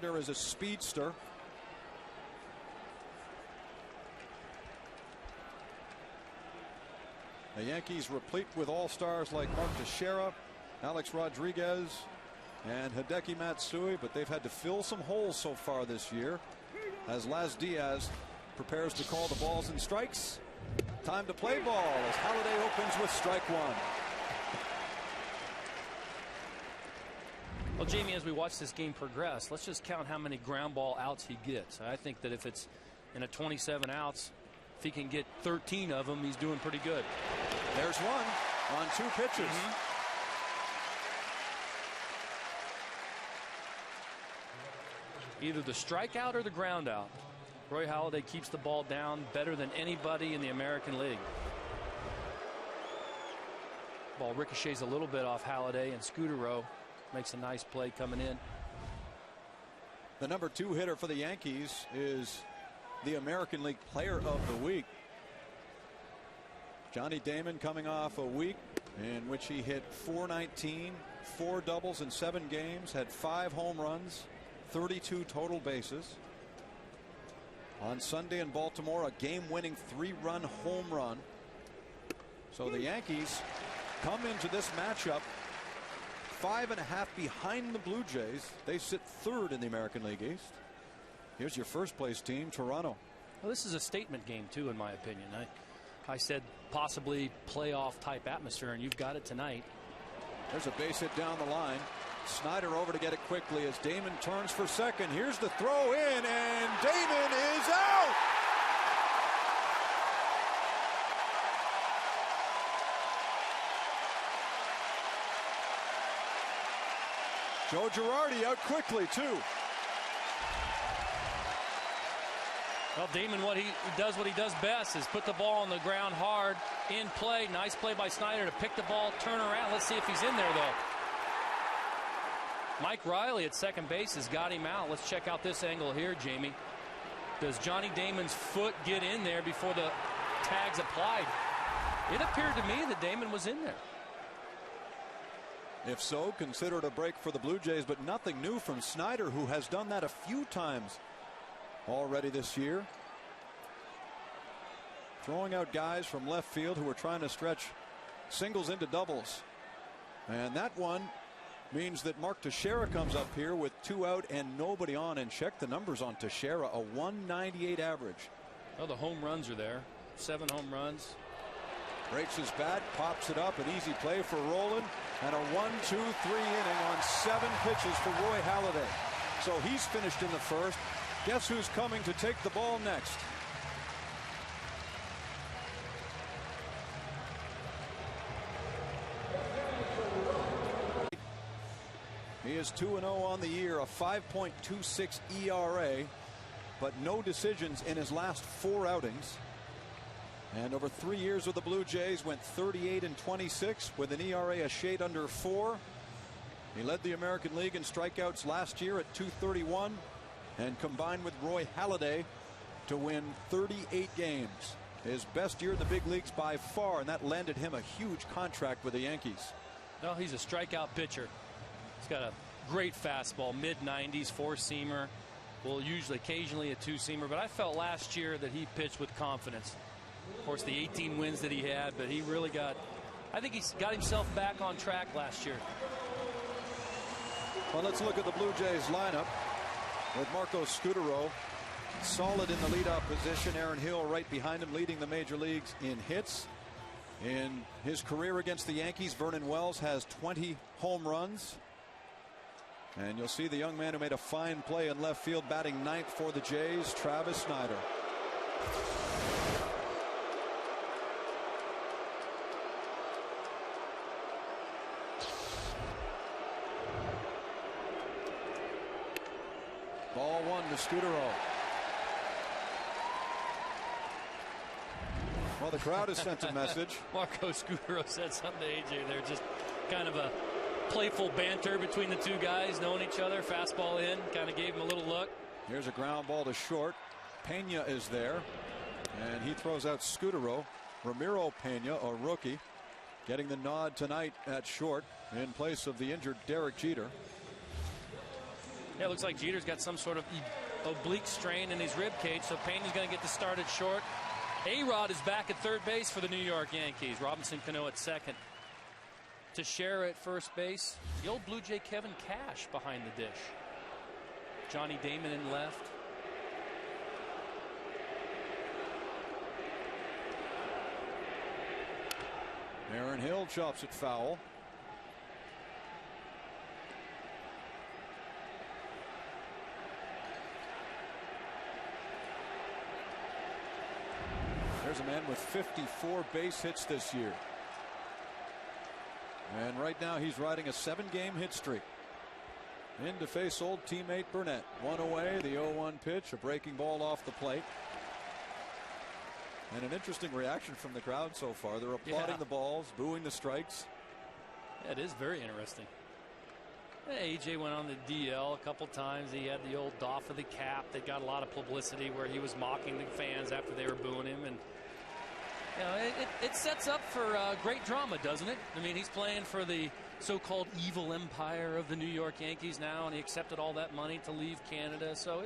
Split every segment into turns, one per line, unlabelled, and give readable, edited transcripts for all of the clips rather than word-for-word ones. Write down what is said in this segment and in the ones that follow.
Gardner is a speedster. The Yankees replete with all-stars like Mark Teixeira, Alex Rodriguez, and Hideki Matsui, but they've had to fill some holes so far this year as Laz Diaz prepares to call the balls and strikes. Time to play ball as Halladay opens with strike one.
Well, Jamie, as we watch this game progress, let's just count how many ground ball outs he gets. I think that if it's in a 27 outs, if he can get 13 of them, he's doing pretty good.
There's one on 2 pitches.
Either the strikeout or the ground out. Roy Halladay keeps the ball down better than anybody in the American League. Ball ricochets a little bit off Halladay, and Scudero makes a nice play coming in.
The number 2 hitter for the Yankees is the American League Player of the Week. Johnny Damon coming off a week in which he hit .419, 4 doubles in 7 games, had 5 home runs, 32 total bases. On Sunday in Baltimore, a game-winning 3-run home run. So the Yankees come into this matchup 5.5 behind the Blue Jays. They sit 3rd in the American League East. Here's your first-place team, Toronto.
Well, this is a statement game, too, in my opinion. I said possibly playoff-type atmosphere, and you've got it tonight.
There's a base hit down the line. Snyder over to get it quickly as Damon turns for second. Here's the throw in, and Damon is out! Joe Girardi out quickly, too.
Well, Damon, what he does best is put the ball on the ground hard, in play. Nice play by Snyder to pick the ball, turn around. Let's see if he's in there, though. Mike Riley at second base has got him out. Let's check out this angle here, Jamie. Does Johnny Damon's foot get in there before the tag's applied? It appeared to me that Damon was in there.
If so, consider it a break for the Blue Jays, but nothing new from Snyder, who has done that a few times already this year. Throwing out guys from left field who are trying to stretch singles into doubles. And that one means that Mark Teixeira comes up here with 2 out and nobody on. And check the numbers on Teixeira, a 198 average.
Well, the home runs are there. 7 home runs.
Breaks his bat, pops it up, an easy play for Roland, and a 1-2-3 inning on 7 pitches for Roy Halladay. So he's finished in the first. Guess who's coming to take the ball next? He is 2-0 on the year, a 5.26 ERA, but no decisions in his last 4 outings. And over 3 years with the Blue Jays, went 38-26 with an ERA a shade under 4. He led the American League in strikeouts last year at 231, and combined with Roy Halladay to win 38 games. His best year in the big leagues by far, and that landed him a huge contract with the Yankees.
No, he's a strikeout pitcher. He's got a great fastball, mid-90s, 4-seamer. Well, usually, occasionally a 2-seamer, but I felt last year that he pitched with confidence. Of course, the 18 wins that he had, but he really I think he's got himself back on track last year.
Well, let's look at the Blue Jays lineup with Marco Scudero solid in the leadoff position. Aaron Hill right behind him, leading the major leagues in hits. In his career against the Yankees, Vernon Wells has 20 home runs. And you'll see the young man who made a fine play in left field batting 9th for the Jays, Travis Snyder. Ball 1 to Scudero. Well, the crowd has sent a message.
Marco Scudero said something to AJ there. Just kind of a playful banter between the two guys, knowing each other. Fastball in, kind of gave him a little look.
Here's a ground ball to short. Pena is there, and he throws out Scudero. Ramiro Pena, a rookie, getting the nod tonight at short in place of the injured Derek Jeter.
Yeah, it looks like Jeter's got some sort of oblique strain in his rib cage, so Payne's going to get the start at short. A-Rod is back at third base for the New York Yankees. Robinson Cano at second. Teixeira at first base. The old Blue Jay Kevin Cash behind the dish. Johnny Damon in left.
Aaron Hill chops it foul. There's a man with 54 base hits this year. And right now he's riding a 7-game hit streak. In to face old teammate Burnett. One away, the 0-1 pitch, a breaking ball off the plate. And an interesting reaction from the crowd so far. They're applauding the balls, booing the strikes.
Yeah, it is very interesting. AJ went on the DL a couple times. He had the old doff of the cap that got a lot of publicity where he was mocking the fans after they were booing him. And you know, it sets up for great drama, doesn't it? I mean, he's playing for the so-called evil empire of the New York Yankees now, and he accepted all that money to leave Canada. So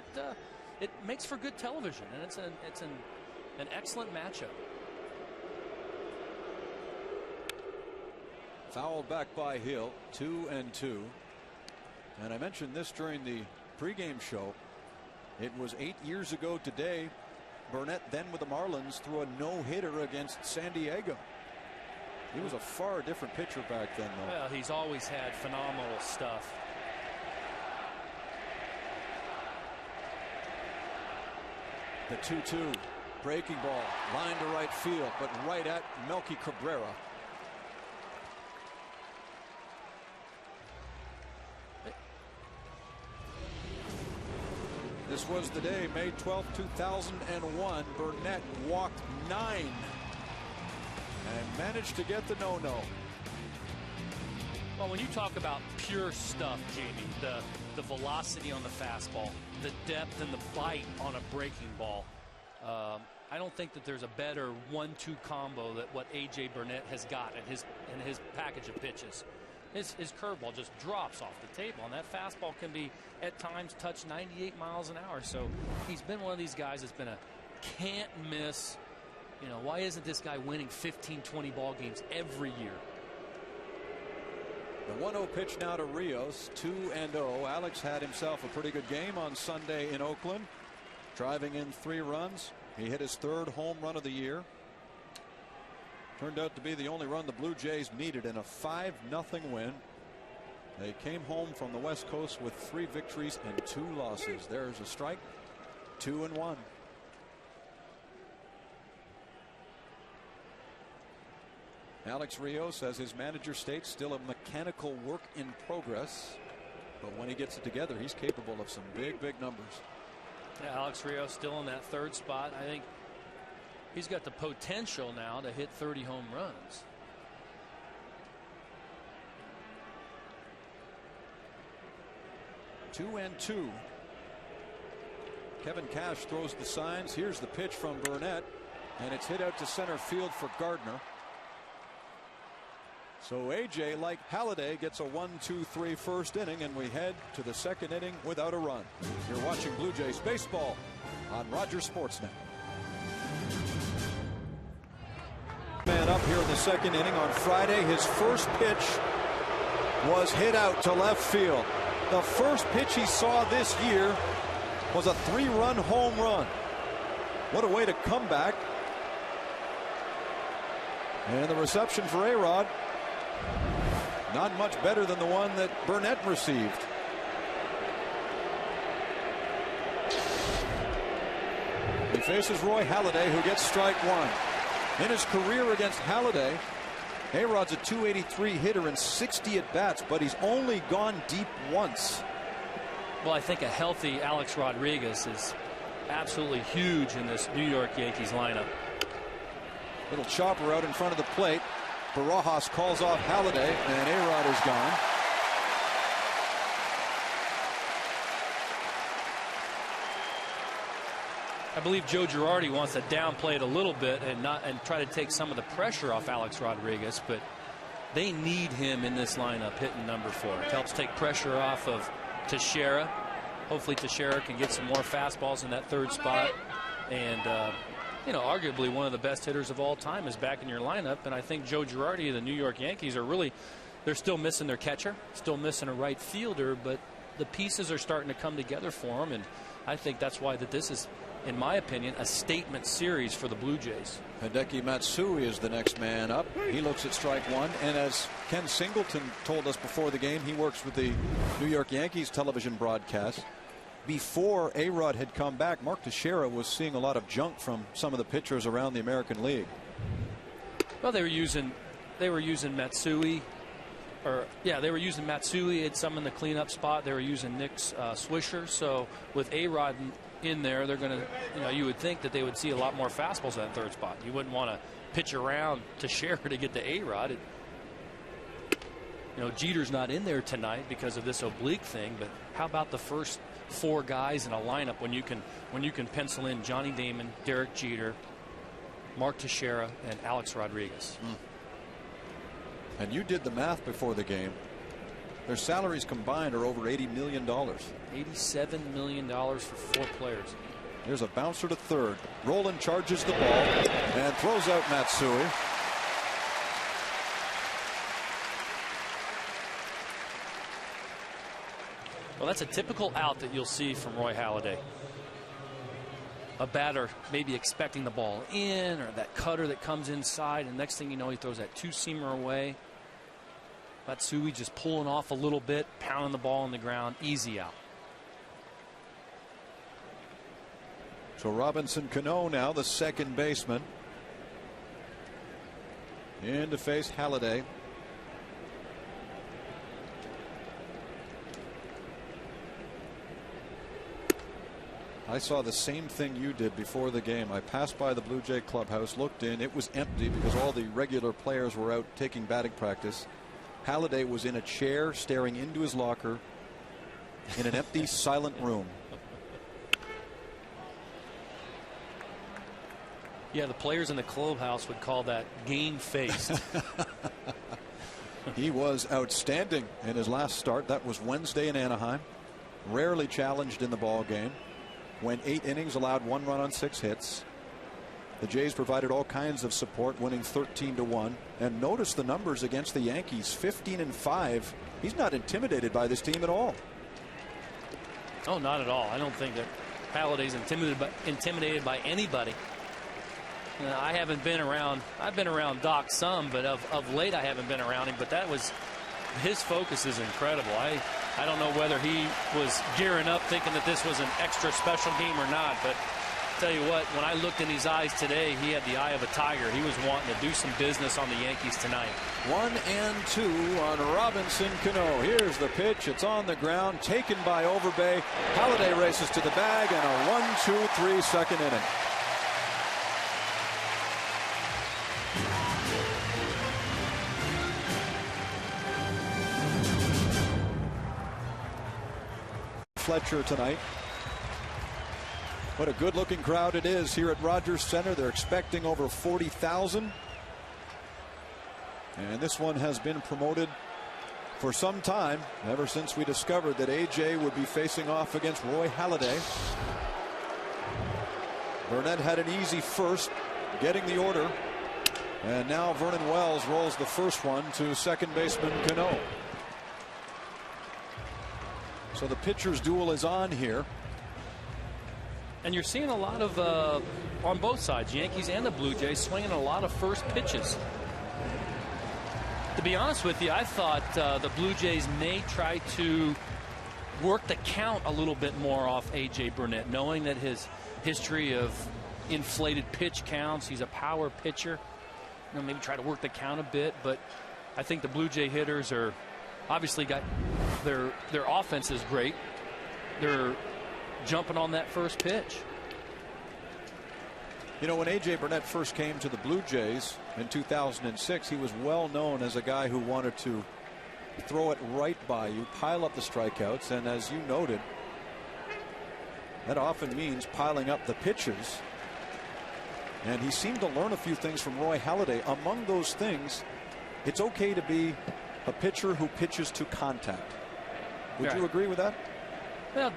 it makes for good television, and it's an excellent matchup.
Fouled back by Hill, 2-2. And I mentioned this during the pregame show. It was 8 years ago today. Burnett, then with the Marlins, threw a no-hitter against San Diego. He was a far different pitcher back then, though.
Well, he's always had phenomenal stuff.
The 2-2. Breaking ball, line to right field, but right at Melky Cabrera. This was the day, May 12, 2001. Burnett walked 9 and managed to get the no-no.
Well, when you talk about pure stuff, Jamie, the velocity on the fastball, the depth and the bite on a breaking ball, I don't think that there's a better 1-2 combo that what A.J. Burnett has got in his package of pitches. His curveball just drops off the table, and that fastball can be at times touch 98 miles an hour. So he's been one of these guys that's been a can't miss. You know, why isn't this guy winning 15, 20 ball games every year?
The 1-0 pitch now to Rios, 2-0. Alex had himself a pretty good game on Sunday in Oakland, driving in 3 runs. He hit his 3rd home run of the year. Turned out to be the only run the Blue Jays needed in a 5-0 win. They came home from the West Coast with 3 victories and 2 losses. There's a strike. 2-1. Alex Rios, as his manager states, still a mechanical work in progress. But when he gets it together, he's capable of some big numbers.
Yeah, Alex Rios still in that 3rd spot. I think he's got the potential now to hit 30 home runs.
Two and two. Kevin Cash throws the signs. Here's the pitch from Burnett, and it's hit out to center field for Gardner. So AJ, like Halladay, gets a 1-2-3 first inning, and we head to the 2nd inning without a run. You're watching Blue Jays baseball on Rogers Sportsnet. Man up here in the 2nd inning on Friday. His first pitch was hit out to left field. The first pitch he saw this year was a 3-run home run. What a way to come back. And the reception for A-Rod, not much better than the one that Burnett received. He faces Roy Halladay, who gets strike 1. In his career against Halladay, A-Rod's a .283 hitter in 60 at-bats, but he's only gone deep once.
Well, I think a healthy Alex Rodriguez is absolutely huge in this New York Yankees lineup.
Little chopper out in front of the plate. Barajas calls off Halladay, and A-Rod is gone.
I believe Joe Girardi wants to downplay it a little bit and try to take some of the pressure off Alex Rodriguez, but they need him in this lineup hitting number 4. It helps take pressure off of Teixeira. hopefully Teixeira can get some more fastballs in that third spot. And, you know, arguably one of the best hitters of all time is back in your lineup. And I think Joe Girardi of the New York Yankees are really, they're still missing their catcher, still missing a right fielder, but the pieces are starting to come together for them. And I think that's why that this is, in my opinion, a statement series for the Blue Jays.
Hideki Matsui is the next man up. He looks at strike one. And as Ken Singleton told us before the game, he works with the New York Yankees television broadcast. Before A-Rod had come back, Mark Teixeira was seeing a lot of junk from some of the pitchers around the American League.
Well, they were using Matsui. They were using Matsui at some in the cleanup spot. They were using Nick Swisher. So with A-Rod in there, they're going to, you know, you would think that they would see a lot more fastballs at that third spot. You wouldn't want to pitch around Teixeira to get to A-Rod. You know, Jeter's not in there tonight because of this oblique thing, but how about the first 4 guys in a lineup when you can pencil in Johnny Damon, Derek Jeter, Mark Teixeira, and Alex Rodriguez?
And you did the math before the game. Their salaries combined are over $80 million.
$87 million for 4 players.
Here's a bouncer to third. Roland charges the ball and throws out Matsui.
Well, that's a typical out that you'll see from Roy Halladay. A batter maybe expecting the ball in, or that cutter that comes inside, and next thing you know, he throws that 2-seamer away. Matsui just pulling off a little bit, pounding the ball on the ground, easy out.
So Robinson Cano now the second baseman. In to face Halladay. I saw the same thing you did before the game. I passed by the Blue Jay clubhouse, looked in. It was empty because all the regular players were out taking batting practice. Halladay was in a chair staring into his locker in an empty, silent room.
Yeah, the players in the clubhouse would call that game-faced.
He was outstanding in his last start. That was Wednesday in Anaheim. Rarely challenged in the ball game. Went 8 innings, allowed 1 run on 6 hits. The Jays provided all kinds of support, winning 13-1. And notice the numbers against the Yankees, 15-5. He's not intimidated by this team at all.
Oh, not at all. I don't think that Halladay's intimidated by anybody. I haven't been around. I've been around Doc some, but of late I haven't been around him. But that was, his focus is incredible. I don't know whether he was gearing up thinking that this was an extra special game or not, but tell you what, when I looked in his eyes today, he had the eye of a tiger. He was wanting to do some business on the Yankees tonight.
1-2 on Robinson Cano. Here's the pitch. It's on the ground, taken by Overbay. Halladay races to the bag, and a 1-2-3 second inning. Fletcher tonight. What a good looking crowd it is here at Rogers Center. They're expecting over 40,000. And this one has been promoted for some time, ever since we discovered that AJ would be facing off against Roy Halladay. Burnett had an easy first, getting the order. And now Vernon Wells rolls the first one to second baseman Cano. So the pitcher's duel is on here.
And you're seeing a lot of, on both sides, Yankees and the Blue Jays, swinging a lot of first pitches. To be honest with you, I thought the Blue Jays may try to work the count a little bit more off A.J. Burnett, knowing that his history of inflated pitch counts, he's a power pitcher. You know, maybe try to work the count a bit, but I think the Blue Jay hitters are obviously got their offense is great. They're jumping on that first pitch.
You know, when A.J. Burnett first came to the Blue Jays in 2006, he was well known as a guy who wanted to throw it right by you, pile up the strikeouts, and as you noted, that often means piling up the pitches. And he seemed to learn a few things from Roy Halladay. Among those things, it's okay to be a pitcher who pitches to contact. Would you agree with that?
Well,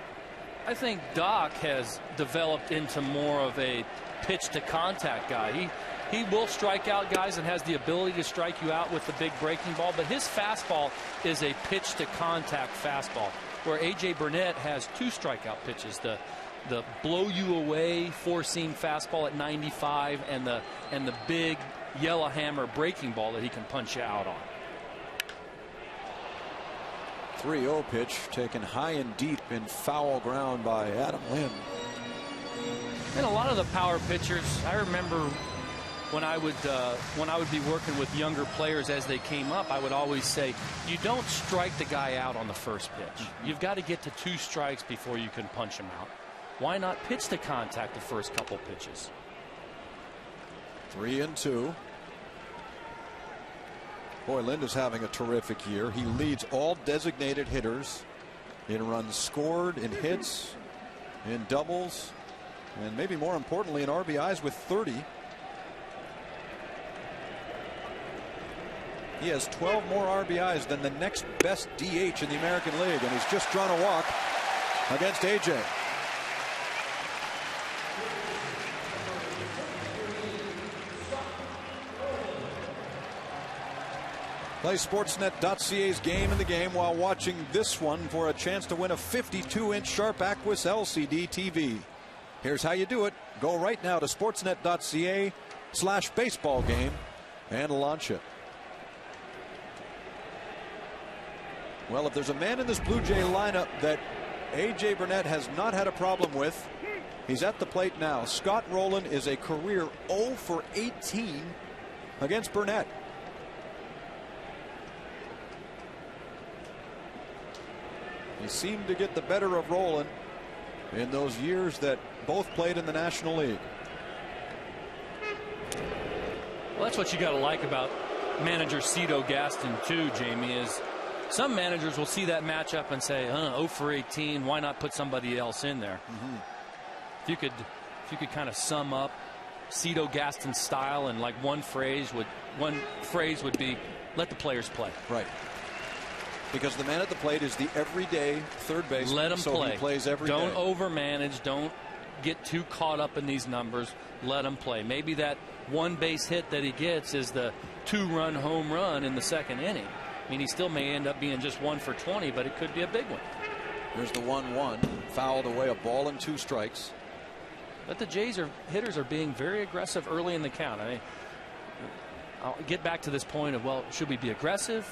I think Doc has developed into more of a pitch to contact guy. He will strike out guys and has the ability to strike you out with the big breaking ball, but his fastball is a pitch to contact fastball, where A.J. Burnett has 2 strikeout pitches, the blow you away 4-seam fastball at 95 and the big yellow hammer breaking ball that he can punch you out on.
3-0 pitch taken high and deep in foul ground by Adam Lind.
And a lot of the power pitchers, I remember when I would be working with younger players as they came up, I would always say, you don't strike the guy out on the first pitch. You've got to get to 2 strikes before you can punch him out. Why not pitch to contact the first couple pitches?
3-2. Boy, Lind is having a terrific year. He leads all designated hitters in runs scored, in hits, in doubles, and maybe more importantly in RBIs with 30. He has 12 more RBIs than the next best DH in the American League, and he's just drawn a walk against AJ. Play Sportsnet.ca's Game in the Game while watching this one for a chance to win a 52-inch Sharp Aquis LCD TV. Here's how you do it. Go right now to Sportsnet.ca/baseball game and launch it. Well, if there's a man in this Blue Jay lineup that A.J. Burnett has not had a problem with, he's at the plate now. Scott Rowland is a career 0 for 18 against Burnett. He seemed to get the better of Rowland in those years that both played in the National League.
Well, that's what you got to like about manager Cito Gaston too, Jamie, is some managers will see that matchup and say, 0 for 18, why not put somebody else in there? If you could kind of sum up Cito Gaston's style in like one phrase would be, let the players play.
Right. Because the man at the plate is the everyday third baseman.
Let him play.
He plays every day.
Don't overmanage. Don't get too caught up in these numbers. Let him play. Maybe that 1 base hit that he gets is the 2-run home run in the 2nd inning. I mean, he still may end up being just 1 for 20, but it could be a big one.
Here's the 1-1. Fouled away, a ball and 2 strikes.
But the Jays hitters are being very aggressive early in the count. I mean, I'll get back to this point of, well, should we be aggressive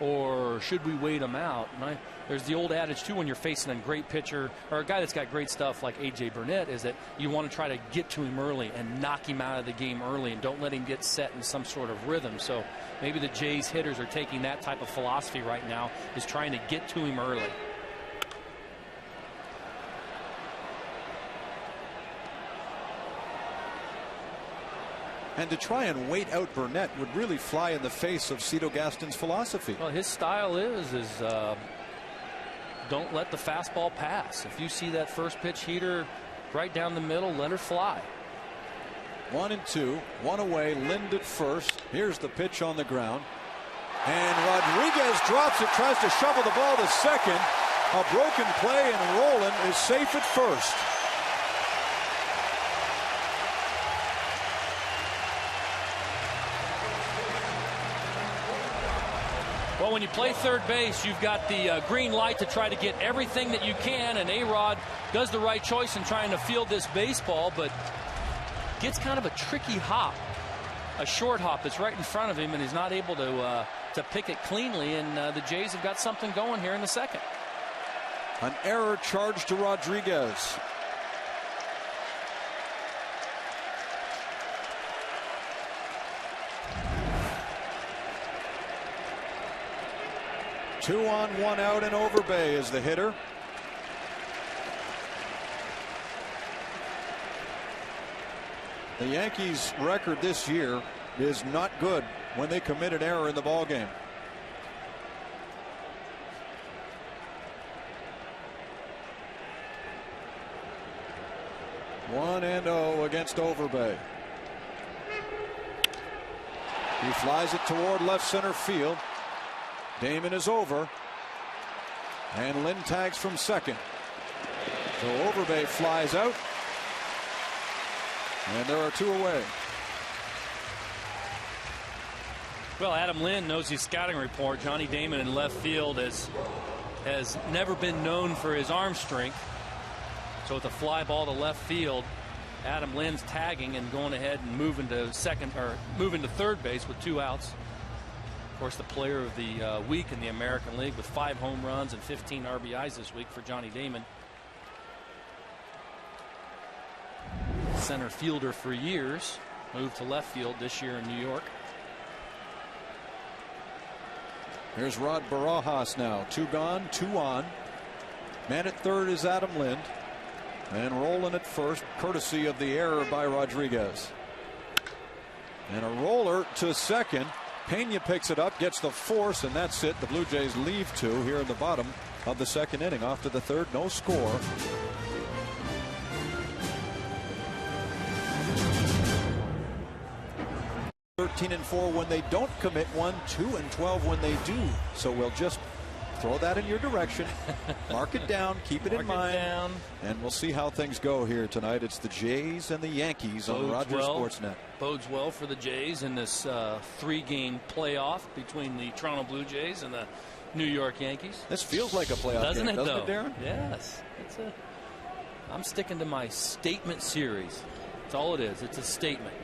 or should we wait them out? And there's the old adage too, when you're facing a great pitcher or a guy that's got great stuff like A.J. Burnett, is that you want to try to get to him early and knock him out of the game early and don't let him get set in some sort of rhythm. So maybe the Jays hitters are taking that type of philosophy right now, is trying to get to him early.
And to try and wait out Burnett would really fly in the face of Cito Gaston's philosophy.
Well, his style is don't let the fastball pass. If you see that first pitch heater right down the middle, let her fly.
1-2, 1 away. Lind at first. Here's the pitch on the ground. And Rodriguez drops it, tries to shovel the ball to second. A broken play, and Rowland is safe at first.
Well, when you play third base, you've got the green light to try to get everything that you can, and A-Rod does the right choice in trying to field this baseball, but gets kind of a tricky hop, a short hop that's right in front of him, and he's not able to pick it cleanly, and the Jays have got something going here in the 2nd.
An error charged to Rodriguez. Two on, 1 out, and Overbay is the hitter. The Yankees' record this year is not good when they commit an error in the ballgame. One and 0 against Overbay. He flies it toward left center field. Damon is over, and Lind tags from second. So Overbay flies out. And there are 2 away.
Well, Adam Lind knows his scouting report. Johnny Damon in left field has never been known for his arm strength. So with a fly ball to left field, Adam Lind's tagging and going ahead and moving to third base with 2 outs. Of course, the player of the week in the American League with 5 home runs and 15 RBIs this week for Johnny Damon. Center fielder for years, moved to left field this year in New York.
Here's Rod Barajas now. 2 gone, 2 on. Man at third is Adam Lind. And rolling at first, courtesy of the error by Rodriguez. And a roller to second. Pena picks it up, gets the force, and that's it. The Blue Jays leave 2 here in the bottom of the 2nd inning. Off to the 3rd, no score. (13-4) when they don't commit one, 2-12 when they do. So we'll just throw that in your direction. Mark it down, keep it in mind, and we'll see how things go here tonight. It's the Jays and the Yankees on Rogers Sportsnet.
Bodes well for the Jays in this 3-game playoff between the Toronto Blue Jays and the New York Yankees.
This feels like a playoff game, doesn't it, Darren?
Yes. I'm sticking to my statement series. That's all it is. It's a statement.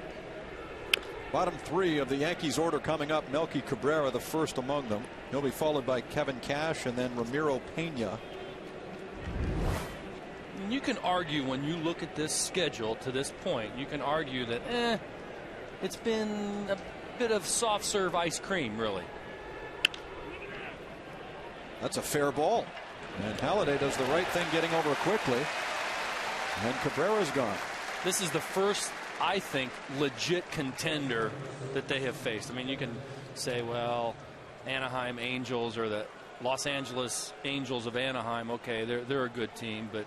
Bottom 3 of the Yankees order coming up. Melky Cabrera, the first among them. He'll be followed by Kevin Cash and then Ramiro Pena.
You can argue when you look at this schedule to this point, you can argue that it's been a bit of soft serve ice cream, really.
That's a fair ball. And Halliday does the right thing, getting over quickly. And Cabrera's gone.
This is the first, I think, legit contender that they have faced. I mean, you can say, well, Anaheim Angels or the Los Angeles Angels of Anaheim, okay, they're a good team, but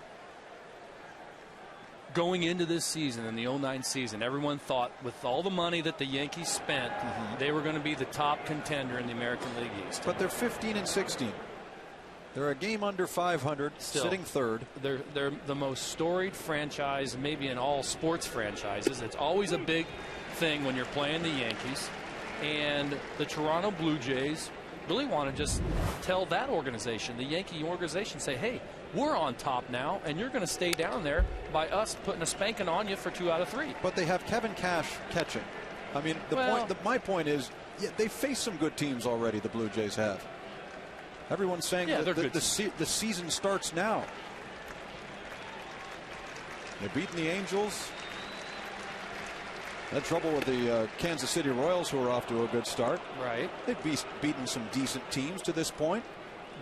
going into this season, in the 09 season, everyone thought with all the money that the Yankees spent, they were going to be the top contender in the American League East.
But they're 15-16. They're a game under 500, sitting 3rd.
They're the most storied franchise, maybe in all sports franchises. It's always a big thing when you're playing the Yankees. And the Toronto Blue Jays really want to just tell that organization, the Yankee organization, say, hey, we're on top now, and you're going to stay down there by us putting a spanking on you for 2 out of 3.
But they have Kevin Cash catching. I mean, my point is, yeah, they face some good teams already, the Blue Jays have. Everyone's saying that the season starts now. They've beaten the Angels. Had trouble with the Kansas City Royals, who are off to a good start.
Right.
They've beaten some decent teams to this point.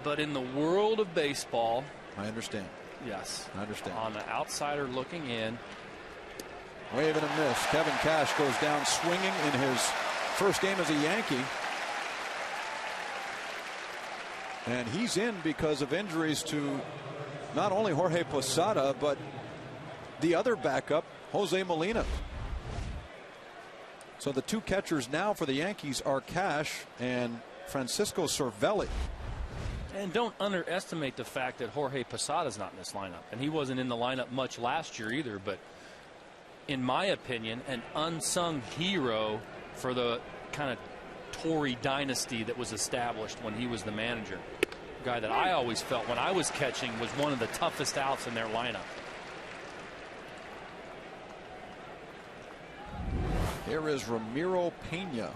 But in the world of baseball,
I understand.
Yes.
I understand.
On the outsider looking in.
Wave and a miss. Kevin Cash goes down swinging in his first game as a Yankee. And he's in because of injuries to not only Jorge Posada, but the other backup, Jose Molina. So the 2 catchers now for the Yankees are Cash and Francisco Cervelli.
And don't underestimate the fact that Jorge Posada's not in this lineup. And he wasn't in the lineup much last year either. But in my opinion, an unsung hero for the kind of Torrey dynasty that was established when he was the manager. A guy that I always felt when I was catching was one of the toughest outs in their lineup.
Here is Ramiro Pena,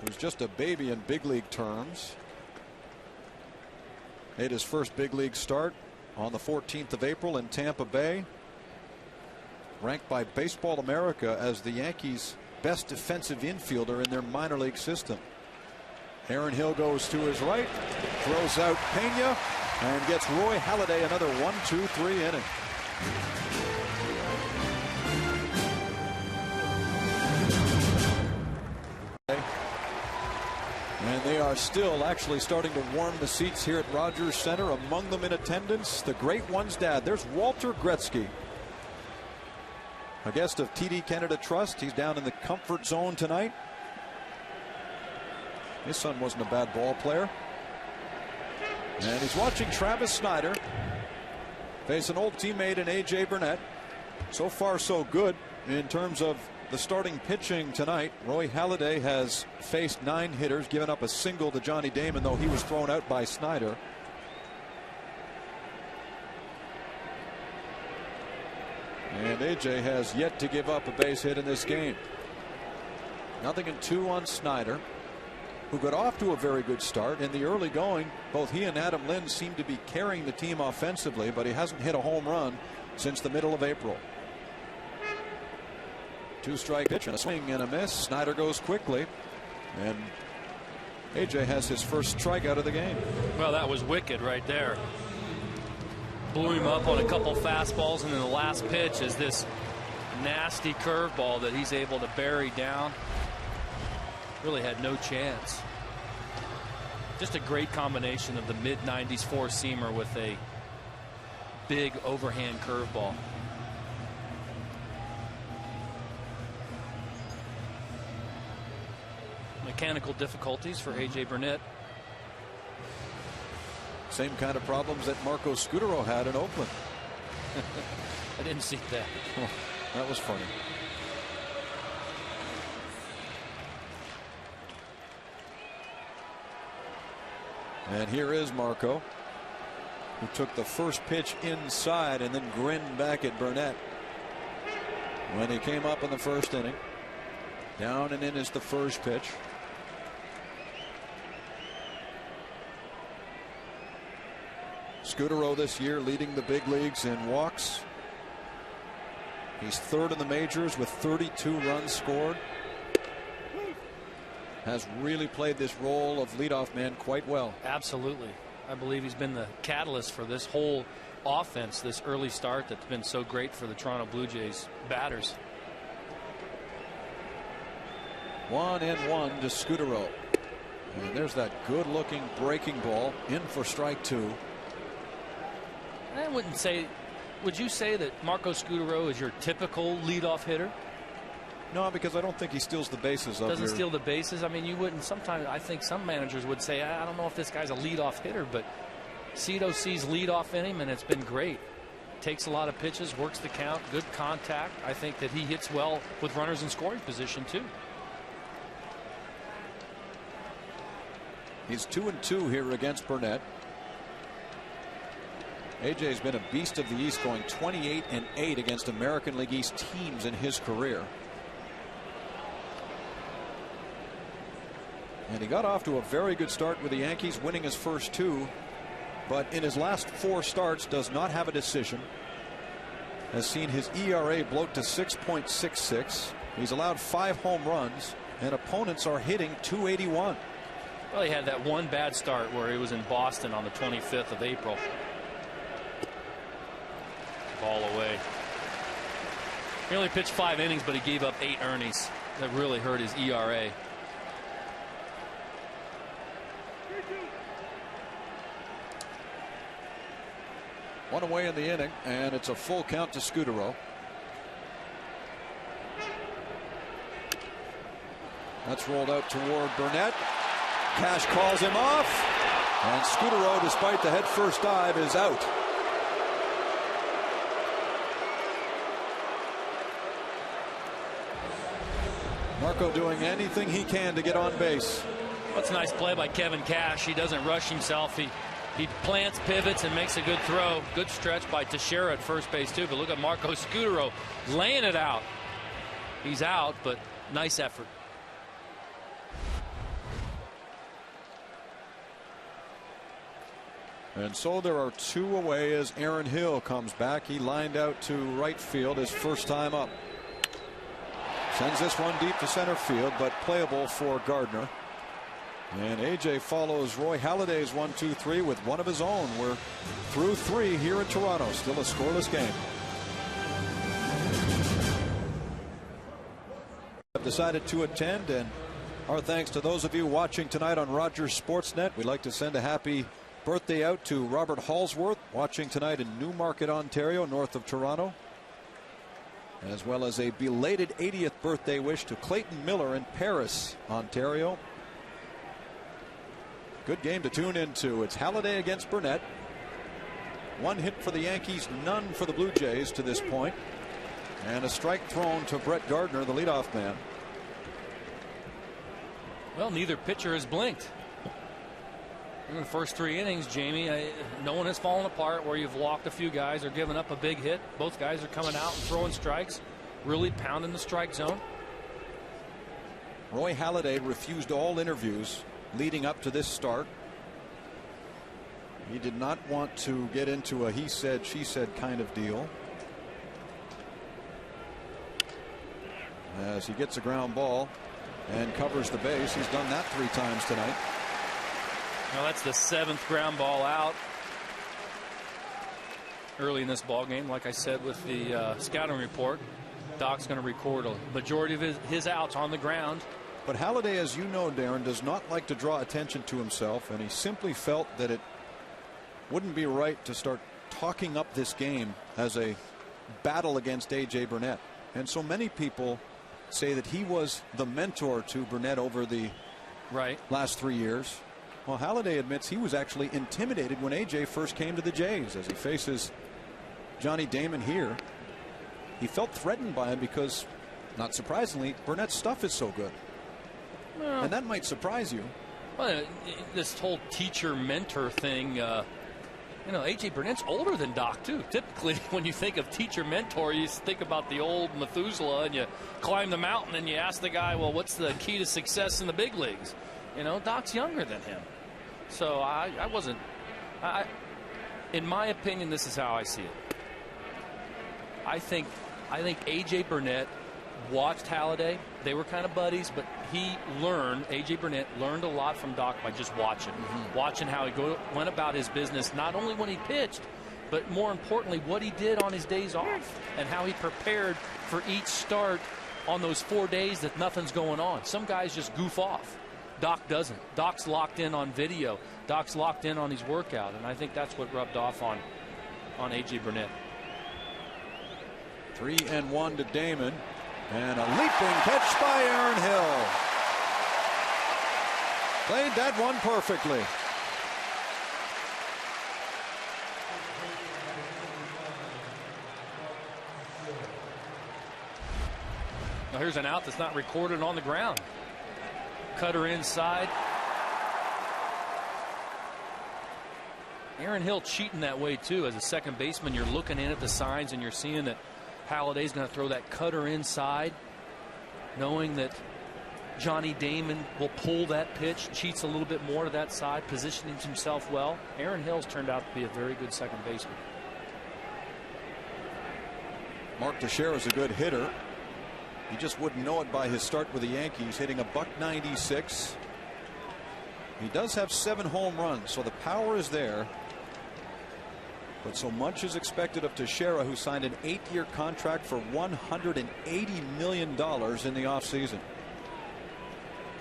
who's just a baby in big league terms. Made his first big league start on the 14th of April in Tampa Bay. Ranked by Baseball America as the Yankees' best defensive infielder in their minor league system. Aaron Hill goes to his right, throws out Pena, and gets Roy Halladay another 1-2-3 inning. And they are still actually starting to warm the seats here at Rogers Center. Among them in attendance, the great one's dad. There's Walter Gretzky, a guest of TD Canada Trust. He's down in the comfort zone tonight. His son wasn't a bad ball player. And he's watching Travis Snyder face an old teammate in A.J. Burnett. So far so good in terms of the starting pitching tonight. Roy Halladay has faced 9 hitters, given up a single to Johnny Damon, though he was thrown out by Snyder. And A.J. has yet to give up a base hit in this game. 0-2 on Snyder, who got off to a very good start. In the early going, both he and Adam Lind seem to be carrying the team offensively, but he hasn't hit a home run since the middle of April. 2-strike pitch and a swing and a miss. Snyder goes quickly, and A.J. has his first strikeout of the game.
Well, that was wicked right there. Blew him up on a couple fastballs, and then the last pitch is this nasty curveball that he's able to bury down. Really had no chance. Just a great combination of the mid-90s four-seamer with a big overhand curveball. Mechanical difficulties for A.J. Burnett.
Same kind of problems that Marco Scutaro had in Oakland.
I didn't see that.
Oh, that was funny. And here is Marco, who took the first pitch inside and then grinned back at Burnett when he came up in the first inning. Down and in is the first pitch. Scutaro this year leading the big leagues in walks. He's third in the majors with 32 runs scored. Has really played this role of leadoff man quite well.
Absolutely. I believe he's been the catalyst for this whole offense, this early start that's been so great for the Toronto Blue Jays batters.
1-1 to Scutaro. And there's that good looking breaking ball in for strike 2.
I wouldn't say, would you say that Marco Scutaro is your typical leadoff hitter?
No, because I don't think he steals the bases.
Doesn't steal the bases. I mean, you wouldn't. Sometimes I think some managers would say, I don't know if this guy's a leadoff hitter, but Cito sees leadoff in him, and it's been great. Takes a lot of pitches, works the count, good contact. I think that he hits well with runners in scoring position too.
He's 2-2 here against Burnett. AJ's been a beast of the East, going 28-8 against American League East teams in his career. And he got off to a very good start with the Yankees, winning his first 2. But in his last 4 starts, does not have a decision. Has seen his ERA bloat to 6.66. He's allowed 5 home runs, and opponents are hitting .281.
Well, he had that one bad start where he was in Boston on the 25th of April. Ball away. He only pitched 5 innings, but he gave up 8 earnings. That really hurt his ERA.
One away in the inning, and it's a full count to Scutaro. That's rolled out toward Burnett. Cash calls him off, and Scutaro, despite the head-first dive, is out. Marco doing anything he can to get on base.
That's a nice play by Kevin Cash. He doesn't rush himself. He plants, pivots, and makes a good throw. Good stretch by Teixeira at first base too. But look at Marco Scutaro laying it out. He's out, but nice effort.
And so there are 2 away as Aaron Hill comes back. He lined out to right field his first time up. Sends this one deep to center field, but playable for Gardner. And AJ follows Roy Halladay's 1-2-3 with one of his own. We're through 3 here in Toronto. Still a scoreless game. I've decided to attend, and our thanks to those of you watching tonight on Rogers Sportsnet. We'd like to send a happy birthday out to Robert Hallsworth, watching tonight in Newmarket, Ontario, north of Toronto, as well as a belated 80th birthday wish to Clayton Miller in Paris, Ontario. Good game to tune into. It's Halladay against Burnett. 1 hit for the Yankees, none for the Blue Jays to this point. And a strike thrown to Brett Gardner, the leadoff man.
Well, neither pitcher has blinked. In the first 3 innings, Jamie, no one has fallen apart where you've walked a few guys or given up a big hit. Both guys are coming out and throwing strikes, really pounding the strike zone.
Roy Halladay refused all interviews leading up to this start. He did not want to get into a he said, she said kind of deal. As he gets a ground ball and covers the base. He's done that 3 times tonight.
Now that's the 7th ground ball out early in this ball game. Like I said with the scouting report, Doc's going to record a majority of his outs on the ground.
But Halladay, as you know, Darren, does not like to draw attention to himself, and he simply felt that it wouldn't be right to start talking up this game as a battle against A.J. Burnett. And so many people say that he was the mentor to Burnett over the last 3 years. Well, Halladay admits he was actually intimidated when A.J. first came to the Jays. As he faces Johnny Damon here, he felt threatened by him because, not surprisingly, Burnett's stuff is so good. Well, and that might surprise you.
Well, this whole teacher-mentor thing, you know, A.J. Burnett's older than Doc, too. Typically, when you think of teacher-mentor, you think about the old Methuselah, and you climb the mountain and you ask the guy, well, what's the key to success in the big leagues? You know, Doc's younger than him. So in my opinion, this is how I see it. I think A.J. Burnett watched Halladay. They were kind of buddies, but A.J. Burnett learned a lot from Doc by just watching. Watching how he went about his business, not only when he pitched, but more importantly, what he did on his days off and how he prepared for each start on those 4 days that nothing's going on. Some guys just goof off. Doc doesn't. Doc's locked in on video. Doc's locked in on his workout, and I think that's what rubbed off on A.J. Burnett.
3-1 to Damon. And a leaping catch by Aaron Hill. Played that one perfectly.
Now here's an out that's not recorded on the ground. Cutter inside. Aaron Hill cheating that way too. As a second baseman, you're looking in at the signs and you're seeing that Halladay's going to throw that cutter inside, knowing that Johnny Damon will pull that pitch, cheats a little bit more to that side, positioning himself well. Aaron Hill's turned out to be a very good second baseman.
Mark Teixeira's a good hitter. He just wouldn't know it by his start with the Yankees, hitting a .196. He does have 7 home runs, so the power is there. But so much is expected of Teixeira, who signed an 8-year contract for $180 million in the offseason.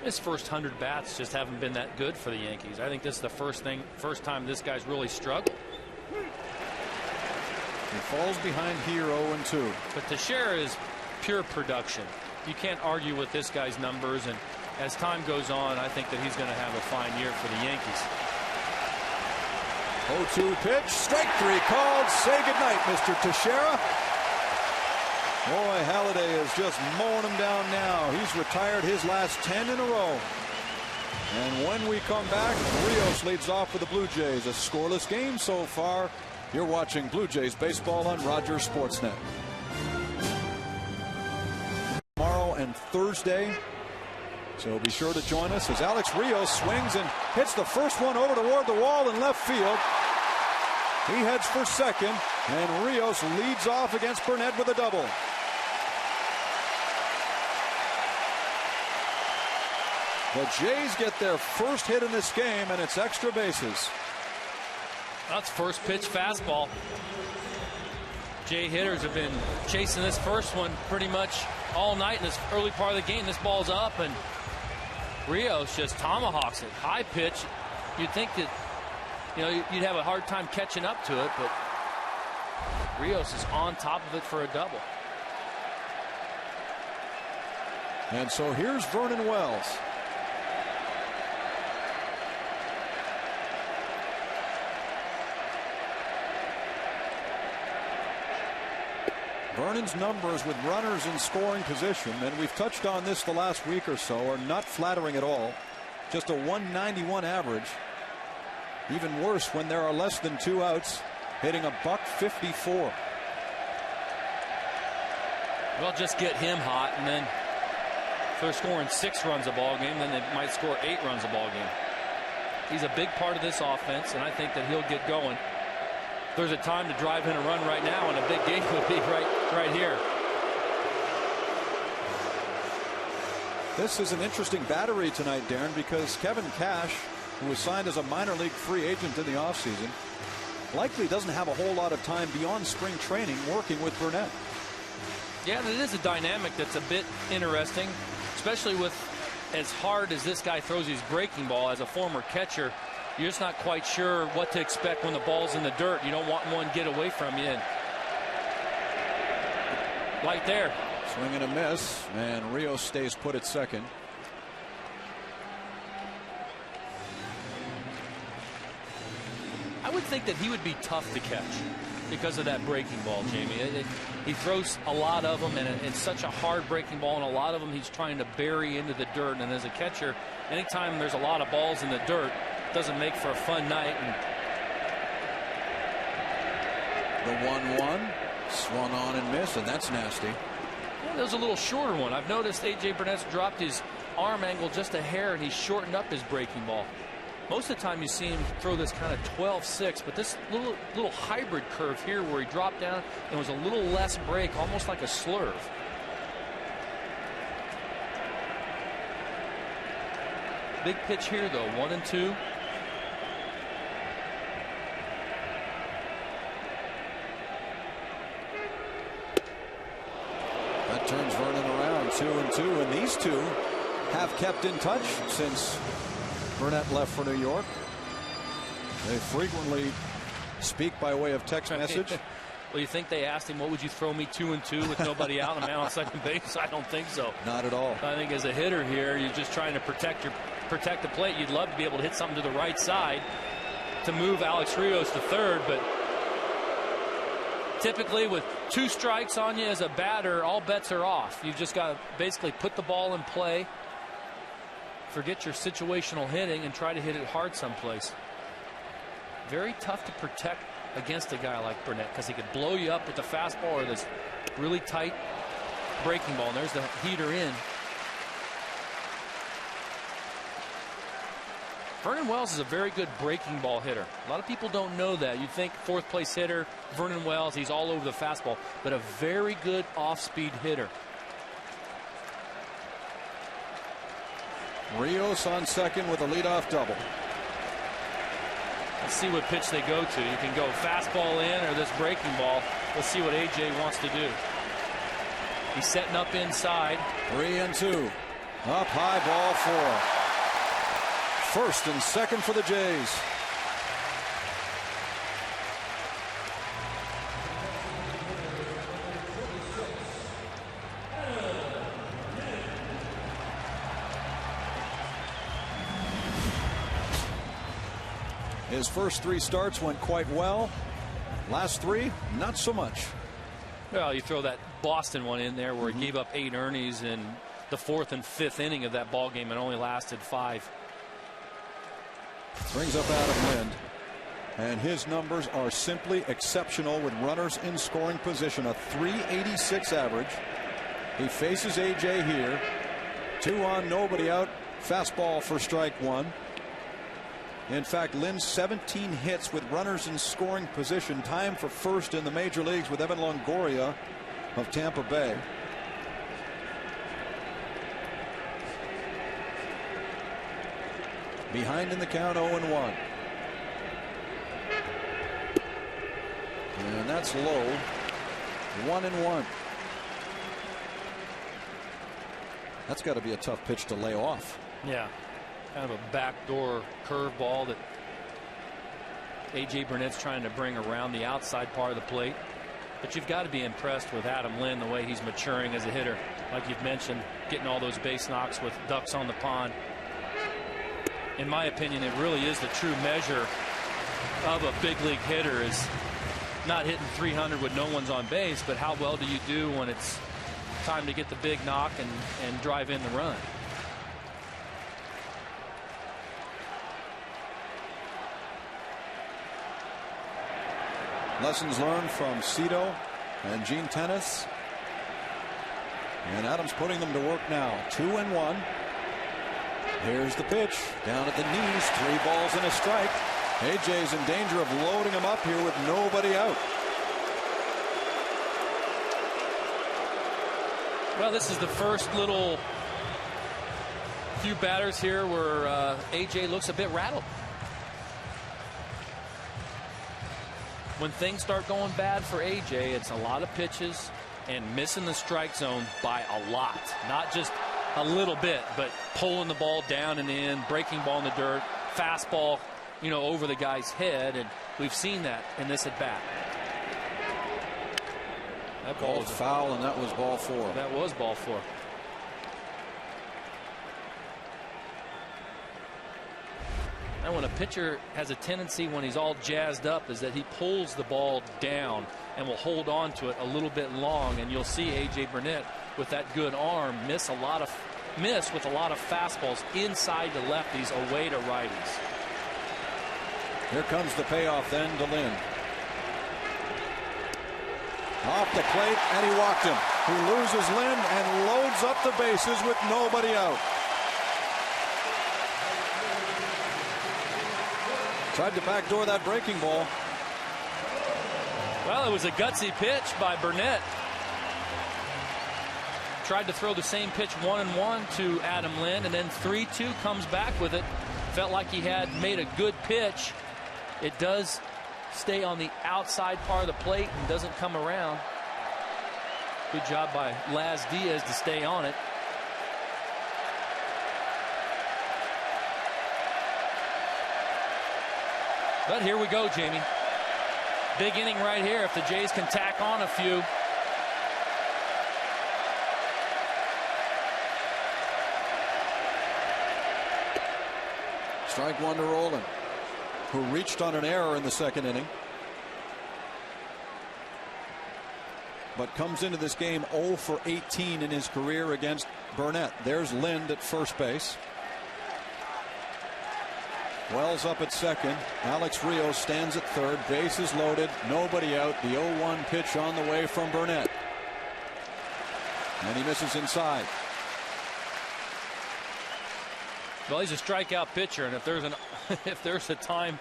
His first 100 bats just haven't been that good for the Yankees. I think this is the first time this guy's really struggled.
He falls behind here 0-2.
But Teixeira is pure production. You can't argue with this guy's numbers, and as time goes on, I think that he's going to have a fine year for the Yankees.
0-2 pitch, strike 3 called. Say goodnight, Mr. Teixeira. Boy, Halladay is just mowing him down now. He's retired his last 10 in a row. And when we come back, Rios leads off for the Blue Jays. A scoreless game so far. You're watching Blue Jays baseball on Rogers Sportsnet. Tomorrow and Thursday. So be sure to join us as Alex Rios swings and hits the first one over toward the wall in left field. He heads for second, and Rios leads off against Burnett with a double. The Jays get their first hit in this game, and it's extra bases.
That's first pitch fastball. Jay hitters have been chasing this first one pretty much all night in this early part of the game. This ball's up, and Rios just tomahawks it. High pitch. You'd think that, you know, you'd have a hard time catching up to it, but Rios is on top of it for a double.
And so here's Vernon Wells. Vernon's numbers with runners in scoring position, and we've touched on this the last week or so, are not flattering at all. Just a 191 average. Even worse when there are less than 2 outs, hitting a .154.
Well, just get him hot, and then if they're scoring 6 runs a ball game, then they might score 8 runs a ball game. He's a big part of this offense, and I think that he'll get going. There's a time to drive in a run right now, and a big game would be right here.
This is an interesting battery tonight, Darren, because Kevin Cash, who was signed as a minor league free agent in the offseason, likely doesn't have a whole lot of time beyond spring training working with Burnett.
Yeah, it is a dynamic that's a bit interesting, especially with as hard as this guy throws his breaking ball. As a former catcher, you're just not quite sure what to expect when the ball's in the dirt. You don't want one to get away from you. And right there.
Swing and a miss, and Rios stays put at second.
I would think that he would be tough to catch because of that breaking ball, Jamie. He throws a lot of them, and it's such a hard breaking ball, and a lot of them he's trying to bury into the dirt. And as a catcher, anytime there's a lot of balls in the dirt, it doesn't make for a fun night. And
the 1-1 swung on and missed, and that's nasty.
Yeah, that was a little shorter one. I've noticed A.J. Burnett's dropped his arm angle just a hair, and he's shortened up his breaking ball. Most of the time you see him throw this kind of 12-6, but this little hybrid curve here where he dropped down and was a little less break, almost like a slurve. Big pitch here, though, 1-2.
That turns Vernon around, 2-2, and these two have kept in touch since Burnett left for New York. They frequently speak by way of text message.
Well, you think they asked him, what would you throw me 2-2 with nobody out and a man on second base? I don't think so.
Not at all.
I think as a hitter here, you're just trying to protect the plate. You'd love to be able to hit something to the right side to move Alex Rios to third, but typically with 2 strikes on you as a batter, all bets are off. You've just got to basically put the ball in play, forget your situational hitting, and try to hit it hard someplace. Very tough to protect against a guy like Burnett because he could blow you up with the fastball or this really tight breaking ball. And there's the heater in. Vernon Wells is a very good breaking ball hitter. A lot of people don't know that. You'd think 4th place hitter, Vernon Wells, he's all over the fastball, but a very good off-speed hitter.
Rios on second with a leadoff double.
Let's see what pitch they go to. You can go fastball in or this breaking ball. Let's see what A.J. wants to do. He's setting up inside.
3-2. Up high, ball 4. First and second for the Jays. His first 3 starts went quite well. Last 3, not so much.
Well, you throw that Boston one in there where he gave up 8 earnings in the 4th and 5th inning of that ball game and only lasted 5.
Brings up Adam Lind, and his numbers are simply exceptional with runners in scoring position. A .386 average. He faces A.J. here. 2 on, nobody out. Fastball for strike 1. In fact, Lynn's 17 hits with runners in scoring position, time for first in the major leagues with Evan Longoria of Tampa Bay. Behind in the count, 0-1. And that's low. 1-1. That's got to be a tough pitch to lay off.
Yeah. Kind of a backdoor curveball that A.J. Burnett's trying to bring around the outside part of the plate. But you've got to be impressed with Adam Lind, the way he's maturing as a hitter. Like you've mentioned, getting all those base knocks with ducks on the pond. In my opinion, it really is the true measure of a big league hitter, is not hitting 300 with no one's on base, but how well do you do when it's time to get the big knock and drive in the run?
Lessons learned from Cito and Gene Tennis. And Adams putting them to work now. 2-1. Here's the pitch. Down at the knees. 3 balls and a strike. AJ's in danger of loading him up here with nobody out.
Well, this is the first little few batters here where AJ looks a bit rattled. When things start going bad for AJ, it's a lot of pitches and missing the strike zone by a lot. Not just a little bit, but pulling the ball down and in, breaking ball in the dirt, fastball, you know, over the guy's head, and we've seen that in this at bat. That
ball was foul, and that was ball 4.
That was ball 4. And when a pitcher has a tendency when he's all jazzed up is that he pulls the ball down and will hold on to it a little bit long, and you'll see AJ Burnett with that good arm miss with a lot of fastballs inside to lefties away to righties.
Here comes the payoff then to Lynn. Off the plate, and he walked him. He loses Lynn and loads up the bases with nobody out. Tried to backdoor that breaking ball.
Well, it was a gutsy pitch by Burnett. Tried to throw the same pitch 1-1 to Adam Lynn, and then 3-2 comes back with it. Felt like he had made a good pitch. It does stay on the outside part of the plate and doesn't come around. Good job by Laz Diaz to stay on it. But here we go, Jamie. Big inning right here if the Jays can tack on a few.
Strike 1 to Roland, who reached on an error in the second inning, but comes into this game 0 for 18 in his career against Burnett. There's Lind at first base. Wells up at second. Alex Rios stands at third. Bases loaded. Nobody out. The 0-1 pitch on the way from Burnett. And he misses inside.
Well, he's a strikeout pitcher, and if there's a time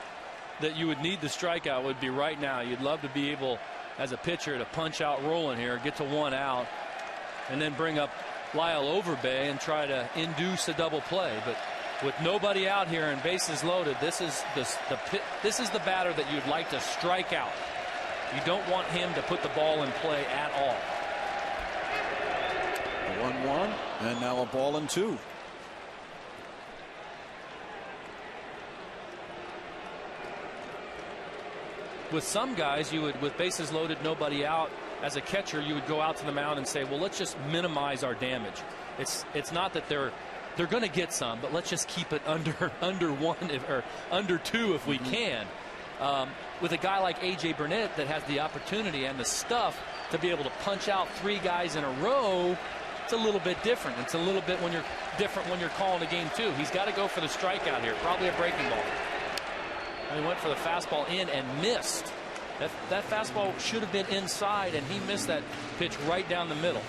that you would need the strikeout, it would be right now. You'd love to be able, as a pitcher, to punch out Roland here, get to 1 out, and then bring up Lyle Overbay and try to induce a double play. But with nobody out here and bases loaded, this is the batter that you'd like to strike out. You don't want him to put the ball in play at all.
1-1, and now a ball and 2.
With some guys, you would, with bases loaded, nobody out, as a catcher, you would go out to the mound and say, well, let's just minimize our damage. It's not that they're going to get some, but let's just keep it under 1 or under 2 if we can. With a guy like AJ Burnett that has the opportunity and the stuff to be able to punch out 3 guys in a row, it's a little bit different. It's a little bit different when you're calling a game too. He's got to go for the strikeout here, probably a breaking ball. And he went for the fastball in and missed. That fastball should have been inside, and he missed that pitch right down the middle.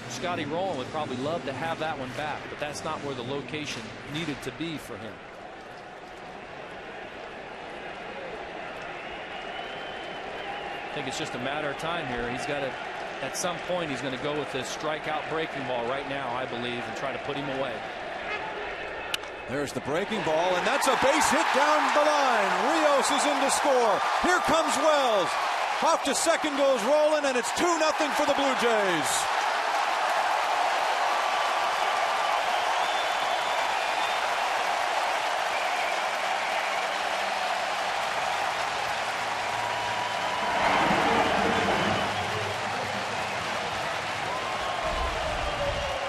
Scotty Rowland would probably love to have that one back, but that's not where the location needed to be for him. I think it's just a matter of time here. He's got to, at some point, he's going to go with this strikeout breaking ball right now, I believe, and try to put him away.
There's the breaking ball, and that's a base hit down the line. Rios is in to score. Here comes Wells. Off to second goes Roland, and it's 2-0 for the Blue Jays.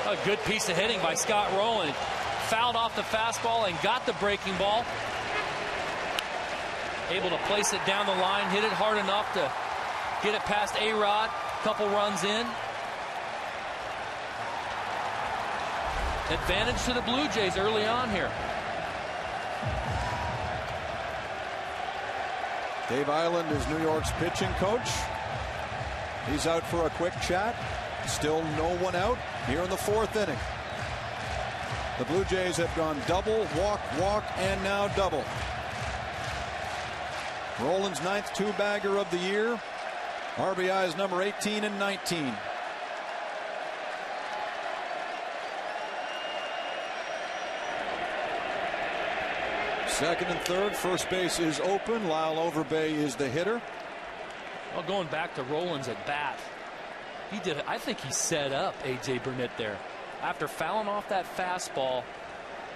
A good piece of hitting by Scott Rowland. Fouled off the fastball and got the breaking ball. able to place it down the line, hit it hard enough to get it past A-Rod. Couple runs in. Advantage to the Blue Jays early on here.
Dave Island is New York's pitching coach. He's out for a quick chat. Still no one out here in the 4th inning. The Blue Jays have gone double, walk, walk, and now double. Roland's 9th two-bagger of the year. RBIs number 18 and 19. Second and third, first base is open. Lyle Overbay is the hitter.
Well, going back to Roland's at bat, he did. I think he set up A.J. Burnett there. After fouling off that fastball,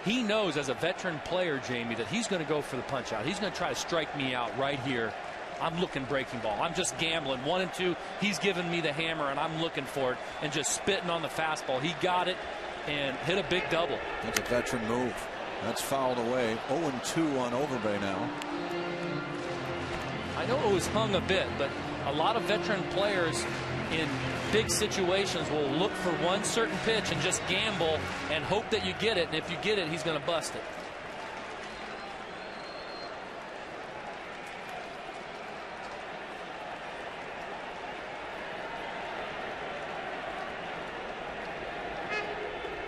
he knows as a veteran player, Jamie, that he's going to go for the punch out. He's going to try to strike me out right here. I'm looking breaking ball. I'm just gambling 1 and 2. He's giving me the hammer, and I'm looking for it and just spitting on the fastball. He got it and hit a big double.
That's a veteran move. That's fouled away. 0-2 on Overbay now.
I know it was hung a bit, but a lot of veteran players in big situations will look for one certain pitch and just gamble and hope that you get it. And if you get it, he's going to bust it.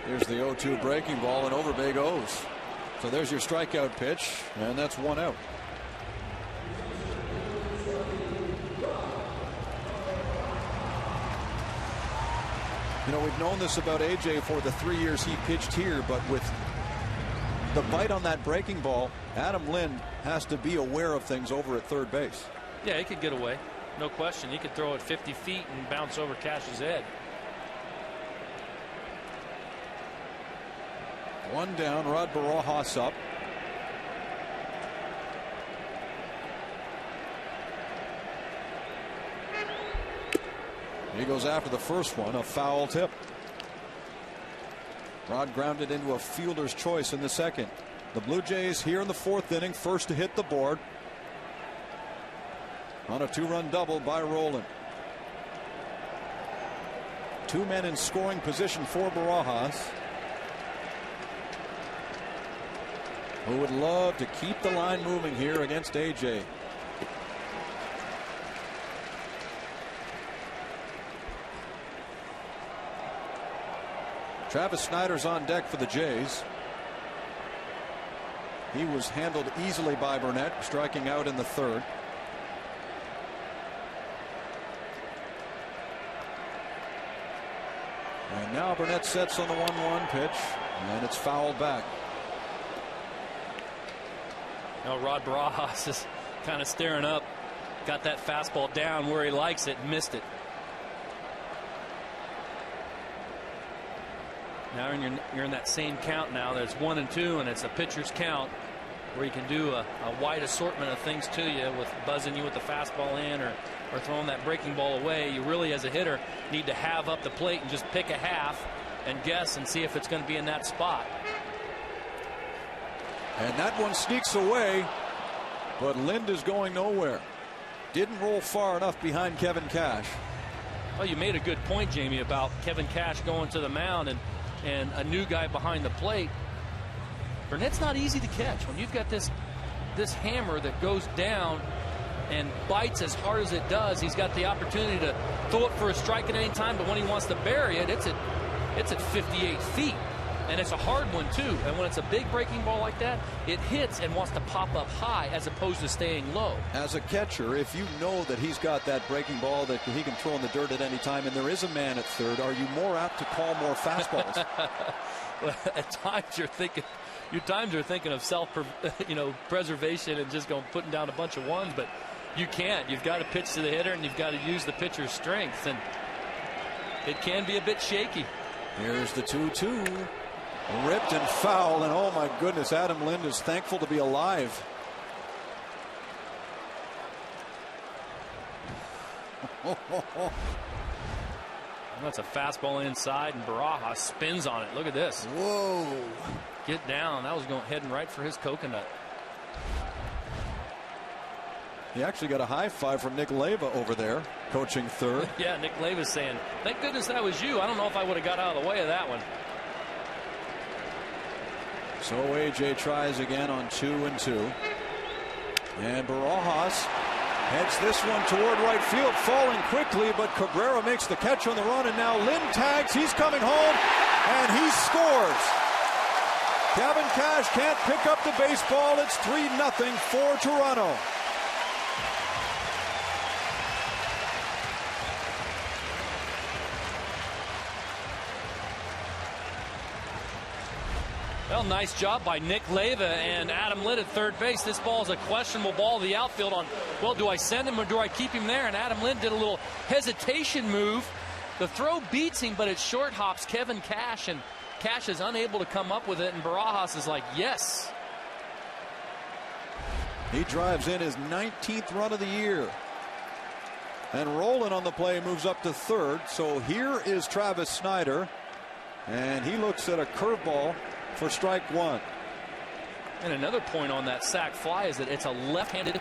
Here's the 0-2 breaking ball, and Overbay goes. So there's your strikeout pitch, and that's 1 out. You know, we've known this about AJ for the 3 years he pitched here, but with the bite on that breaking ball, Adam Lind has to be aware of things over at third base.
Yeah, he could get away. No question. He could throw it 50 feet and bounce over Cash's head.
1 down, Rod Barajas up. He goes after the first one, a foul tip. Rod grounded into a fielder's choice in the second. The Blue Jays here in the 4th inning, first to hit the board on a 2-run double by Roland. 2 men in scoring position for Barajas, who would love to keep the line moving here against AJ. Travis Snyder's on deck for the Jays. He was handled easily by Burnett, striking out in the 3rd. And now Burnett sets on the 1-1 pitch, and it's fouled back.
Now Rod Barajas is kind of staring up, got that fastball down where he likes it, missed it. Now you're in that same count now. There's 1 and 2, and it's a pitcher's count where you can do a wide assortment of things to you, with buzzing you with the fastball in or throwing that breaking ball away. You really, as a hitter, need to have up the plate and just pick a half and guess and see if it's going to be in that spot.
And that one sneaks away, but Lind is going nowhere. Didn't roll far enough behind Kevin Cash.
Well, you made a good point, Jamie, about Kevin Cash going to the mound and a new guy behind the plate. Burnett's not easy to catch. When you've got this hammer that goes down and bites as hard as it does, he's got the opportunity to throw it for a strike at any time, but when he wants to bury it, it's at 58 feet. And it's a hard one, too. And when it's a big breaking ball like that, it hits and wants to pop up high as opposed to staying low. As
a catcher, if you know that he's got that breaking ball that he can throw in the dirt at any time, and there is a man at third, are you more apt to call more fastballs?
Well, at times you're thinking of preservation and just putting down a bunch of ones, but you can't. You've got to pitch to the hitter, and you've got to use the pitcher's strength, and it can be a bit shaky.
Here's the 2-2. Ripped and foul, and oh my goodness, Adam Lind is thankful to be alive.
That's a fastball inside, and Barajas spins on it. Look at this.
Whoa.
Get down. That was heading right for his coconut.
He actually got a high five from Nick Leyva over there, coaching third.
Yeah, Nick Leyva saying, thank goodness that was you. I don't know if I would have got out of the way of that one.
So A.J. tries again on 2-2. And Barajas heads this one toward right field, falling quickly, but Cabrera makes the catch on the run, and now Lynn tags. He's coming home, and he scores. Kevin Cash can't pick up the baseball. It's 3-0 for Toronto.
Well, nice job by Nick Leyva and Adam Lind at third base. This ball is a questionable ball to the outfield on, well, do I send him or do I keep him there? And Adam Lind did a little hesitation move. The throw beats him, but it short hops Kevin Cash, and Cash is unable to come up with it, and Barajas is like, yes.
He drives in his 19th run of the year. And Rolen on the play moves up to third. So here is Travis Snider, and he looks at a curveball for strike one.
And another point on that sac fly is that it's a left-handed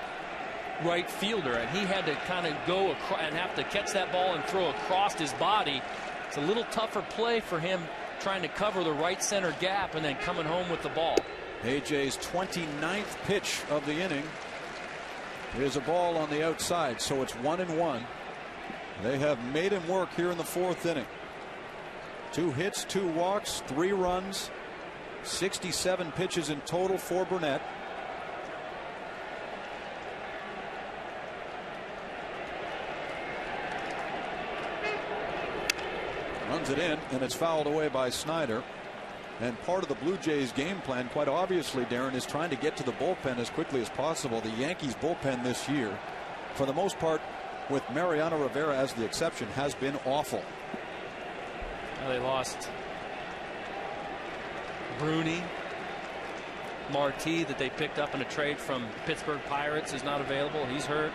right fielder, and he had to kind of go across and have to catch that ball and throw across his body. It's a little tougher play for him, trying to cover the right center gap and then coming home with the ball.
AJ's 29th pitch of the inning is a ball on the outside, so it's 1-1. They have made him work here in the fourth inning. 2 hits, 2 walks, 3 runs, 67 pitches in total for Burnett. Runs it in, and it's fouled away by Snider. And part of the Blue Jays game plan, quite obviously, Darren, is trying to get to the bullpen as quickly as possible. The Yankees bullpen this year, for the most part, with Mariano Rivera as the exception, has been awful.
Well, they lost Bruni. Marti, that they picked up in a trade from Pittsburgh Pirates, is not available. He's hurt.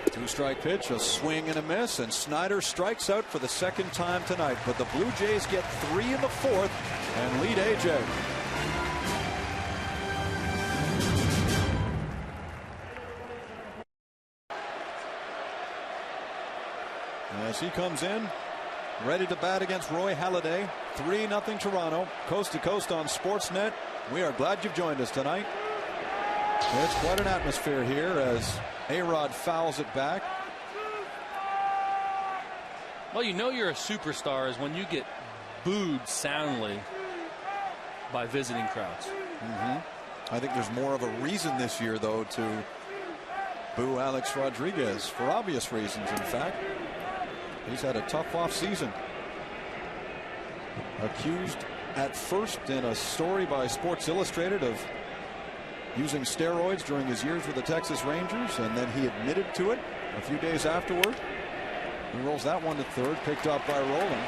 2-strike pitch, a swing and a miss, and Snider strikes out for the second time tonight. But the Blue Jays get 3 in the fourth and lead AJ. As he comes in, ready to bat against Roy Halladay. 3-0 Toronto, coast to coast on Sportsnet. We are glad you've joined us tonight. It's quite an atmosphere here as A-Rod fouls it back.
Well, you know you're a superstar is when you get booed soundly by visiting crowds.
I think there's more of a reason this year, though, to boo Alex Rodriguez, for obvious reasons, in fact. He's had a tough off season. Accused at first in a story by Sports Illustrated of using steroids during his years with the Texas Rangers, and then he admitted to it a few days afterward. He rolls that one to third, picked up by Rolen.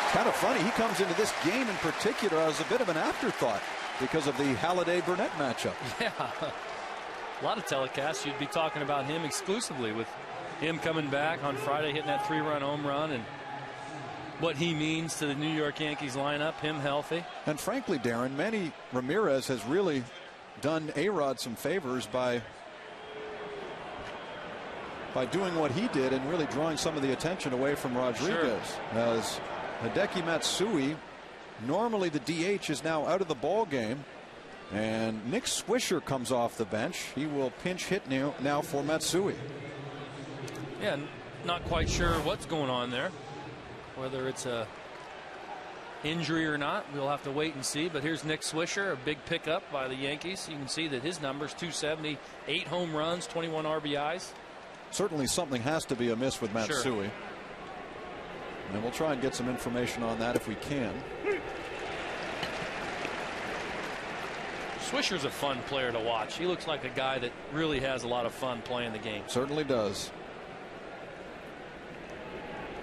It's kind of funny. He comes into this game in particular as a bit of an afterthought because of the Halladay-Burnett matchup.
Yeah. A lot of telecasts, you'd be talking about him exclusively, with him coming back on Friday, hitting that 3-run home run, and what he means to the New York Yankees lineup, him healthy.
And frankly, Darren, Manny Ramirez has really done A-Rod some favors by doing what he did and really drawing some of the attention away from Rodriguez. Sure. As Hideki Matsui, normally the DH, is now out of the ball game, and Nick Swisher comes off the bench. He will pinch hit now for Matsui.
Yeah, not quite sure what's going on there, whether it's a injury or not. We'll have to wait and see. But here's Nick Swisher, a big pickup by the Yankees. You can see that his numbers: 270, 8 home runs, 21 RBIs.
Certainly something has to be amiss with Matsui.
Sure.
And we'll try and get some information on that if we can.
Swisher's a fun player to watch. He looks like a guy that really has a lot of fun playing the game.
Certainly does.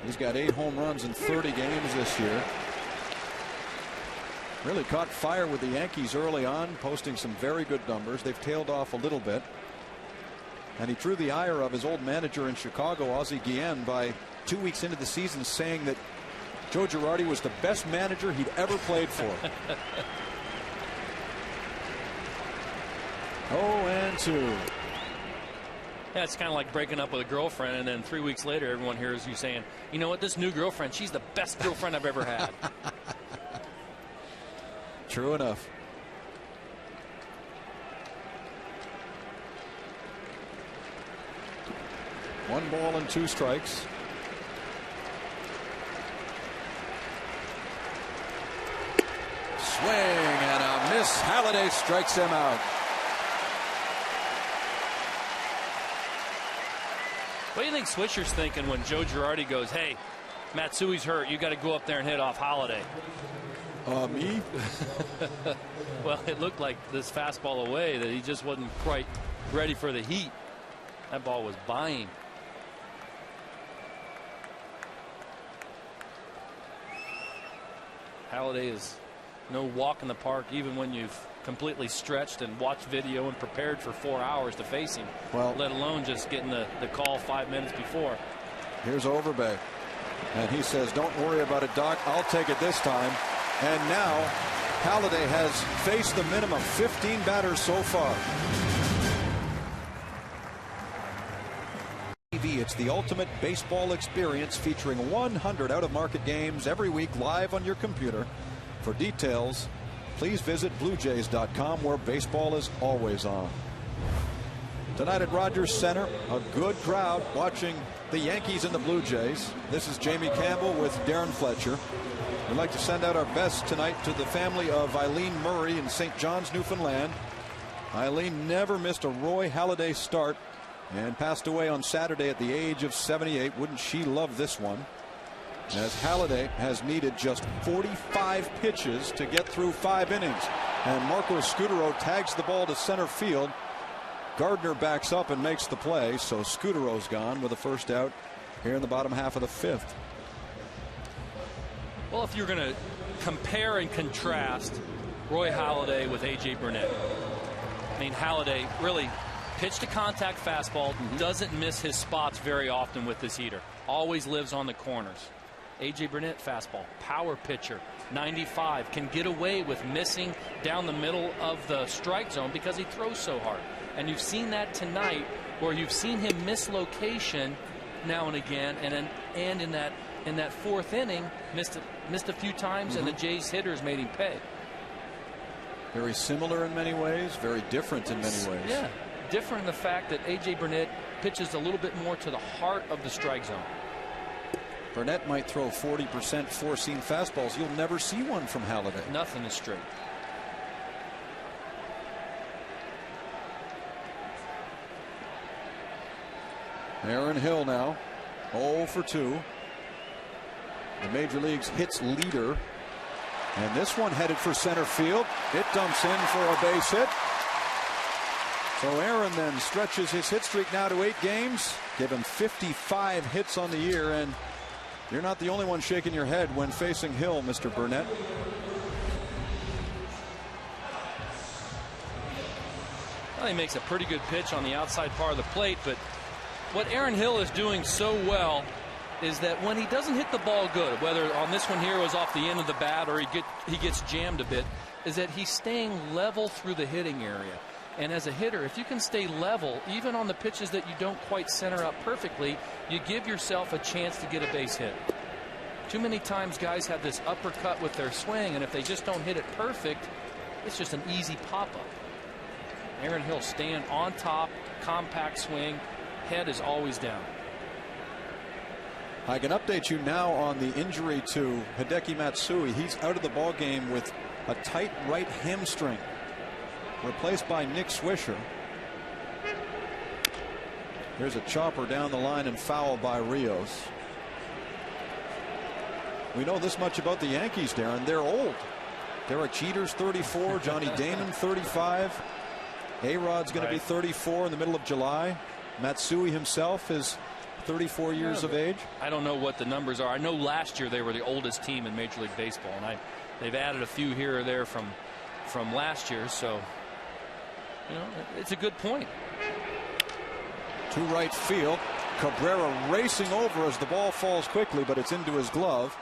He's got 8 home runs in 30 games this year. Really caught fire with the Yankees early on, posting some very good numbers. They've tailed off a little bit. And he drew the ire of his old manager in Chicago, Ozzie Guillen, by 2 weeks into the season, saying that Joe Girardi was the best manager he'd ever played for. 0-2.
Yeah, it's kind of like breaking up with a girlfriend, and then 3 weeks later, everyone hears you saying, you know what, this new girlfriend, she's the best girlfriend I've ever had.
True enough. One ball and 2 strikes. Swing and a miss. Halladay strikes him out.
What do you think Swisher's thinking when Joe Girardi goes, hey, Matsui's hurt, you got to go up there and hit off Halladay?
Me?
Well, it looked like this fastball away that he just wasn't quite ready for the heat. That ball was buying. Halladay is no walk in the park, even when you've completely stretched and watched video and prepared for 4 hours to face him.
Well,
let alone just getting the call 5 minutes before.
Here's Overbay, and he says, don't worry about it, Doc, I'll take it this time. And now Halladay has faced the minimum 15 batters so far. It's the ultimate baseball experience, featuring 100 out-of-market games every week live on your computer. For details, please visit BlueJays.com, where baseball is always on. Tonight at Rogers Center, a good crowd watching the Yankees and the Blue Jays. This is Jamie Campbell with Darren Fletcher. We'd like to send out our best tonight to the family of Eileen Murray in St. John's, Newfoundland. Eileen never missed a Roy Halladay start and passed away on Saturday at the age of 78. Wouldn't she love this one? As Halladay has needed just 45 pitches to get through 5 innings. And Marco Scutaro tags the ball to center field. Gardner backs up and makes the play, so Scudaro's gone with a first out here in the bottom half of the 5th.
Well, if you're going to compare and contrast Roy Halladay with A.J. Burnett, I mean, Halladay really pitch to contact fastball, doesn't miss his spots very often with this heater, always lives on the corners. A.J. Burnett fastball, power pitcher, 95, can get away with missing down the middle of the strike zone because he throws so hard. And you've seen that tonight, where you've seen him miss location now and again, and in that 4th inning missed a few times, and the Jays hitters made him pay.
Very similar in many ways, very different in many ways.
Yeah, different in the fact that A.J. Burnett pitches a little bit more to the heart of the strike zone.
Burnett might throw 40% four-seam fastballs. You'll never see one from Halladay.
Nothing is straight.
Aaron Hill now 0 for 2. The Major League's hits leader. And this one headed for center field. It dumps in for a base hit. So Aaron then stretches his hit streak now to 8 games. Give him 55 hits on the year. And you're not the only one shaking your head when facing Hill, Mr. Burnett.
Well, he makes a pretty good pitch on the outside part of the plate, but what Aaron Hill is doing so well is that when he doesn't hit the ball good, whether on this one here was off the end of the bat or he gets jammed a bit, is that he's staying level through the hitting area. And as a hitter, if you can stay level, even on the pitches that you don't quite center up perfectly, you give yourself a chance to get a base hit. Too many times guys have this uppercut with their swing, and if they just don't hit it perfect, it's just an easy pop-up. Aaron Hill staying on top, compact swing, head is always down.
I can update you now on the injury to Hideki Matsui. He's out of the ball game with a tight right hamstring, replaced by Nick Swisher. Here's a chopper down the line and foul by Rios. We know this much about the Yankees, Darren. They're old. Derek Jeter's 34, Johnny Damon 35. A-Rod's going to be 34 in the middle of July. Matsui himself is 34 years of age.
I don't know what the numbers are. I know last year they were the oldest team in Major League Baseball, and they've added a few here or there from last year, so you know, it's a good point.
To right field, Cabrera racing over as the ball falls quickly, but it's into his glove,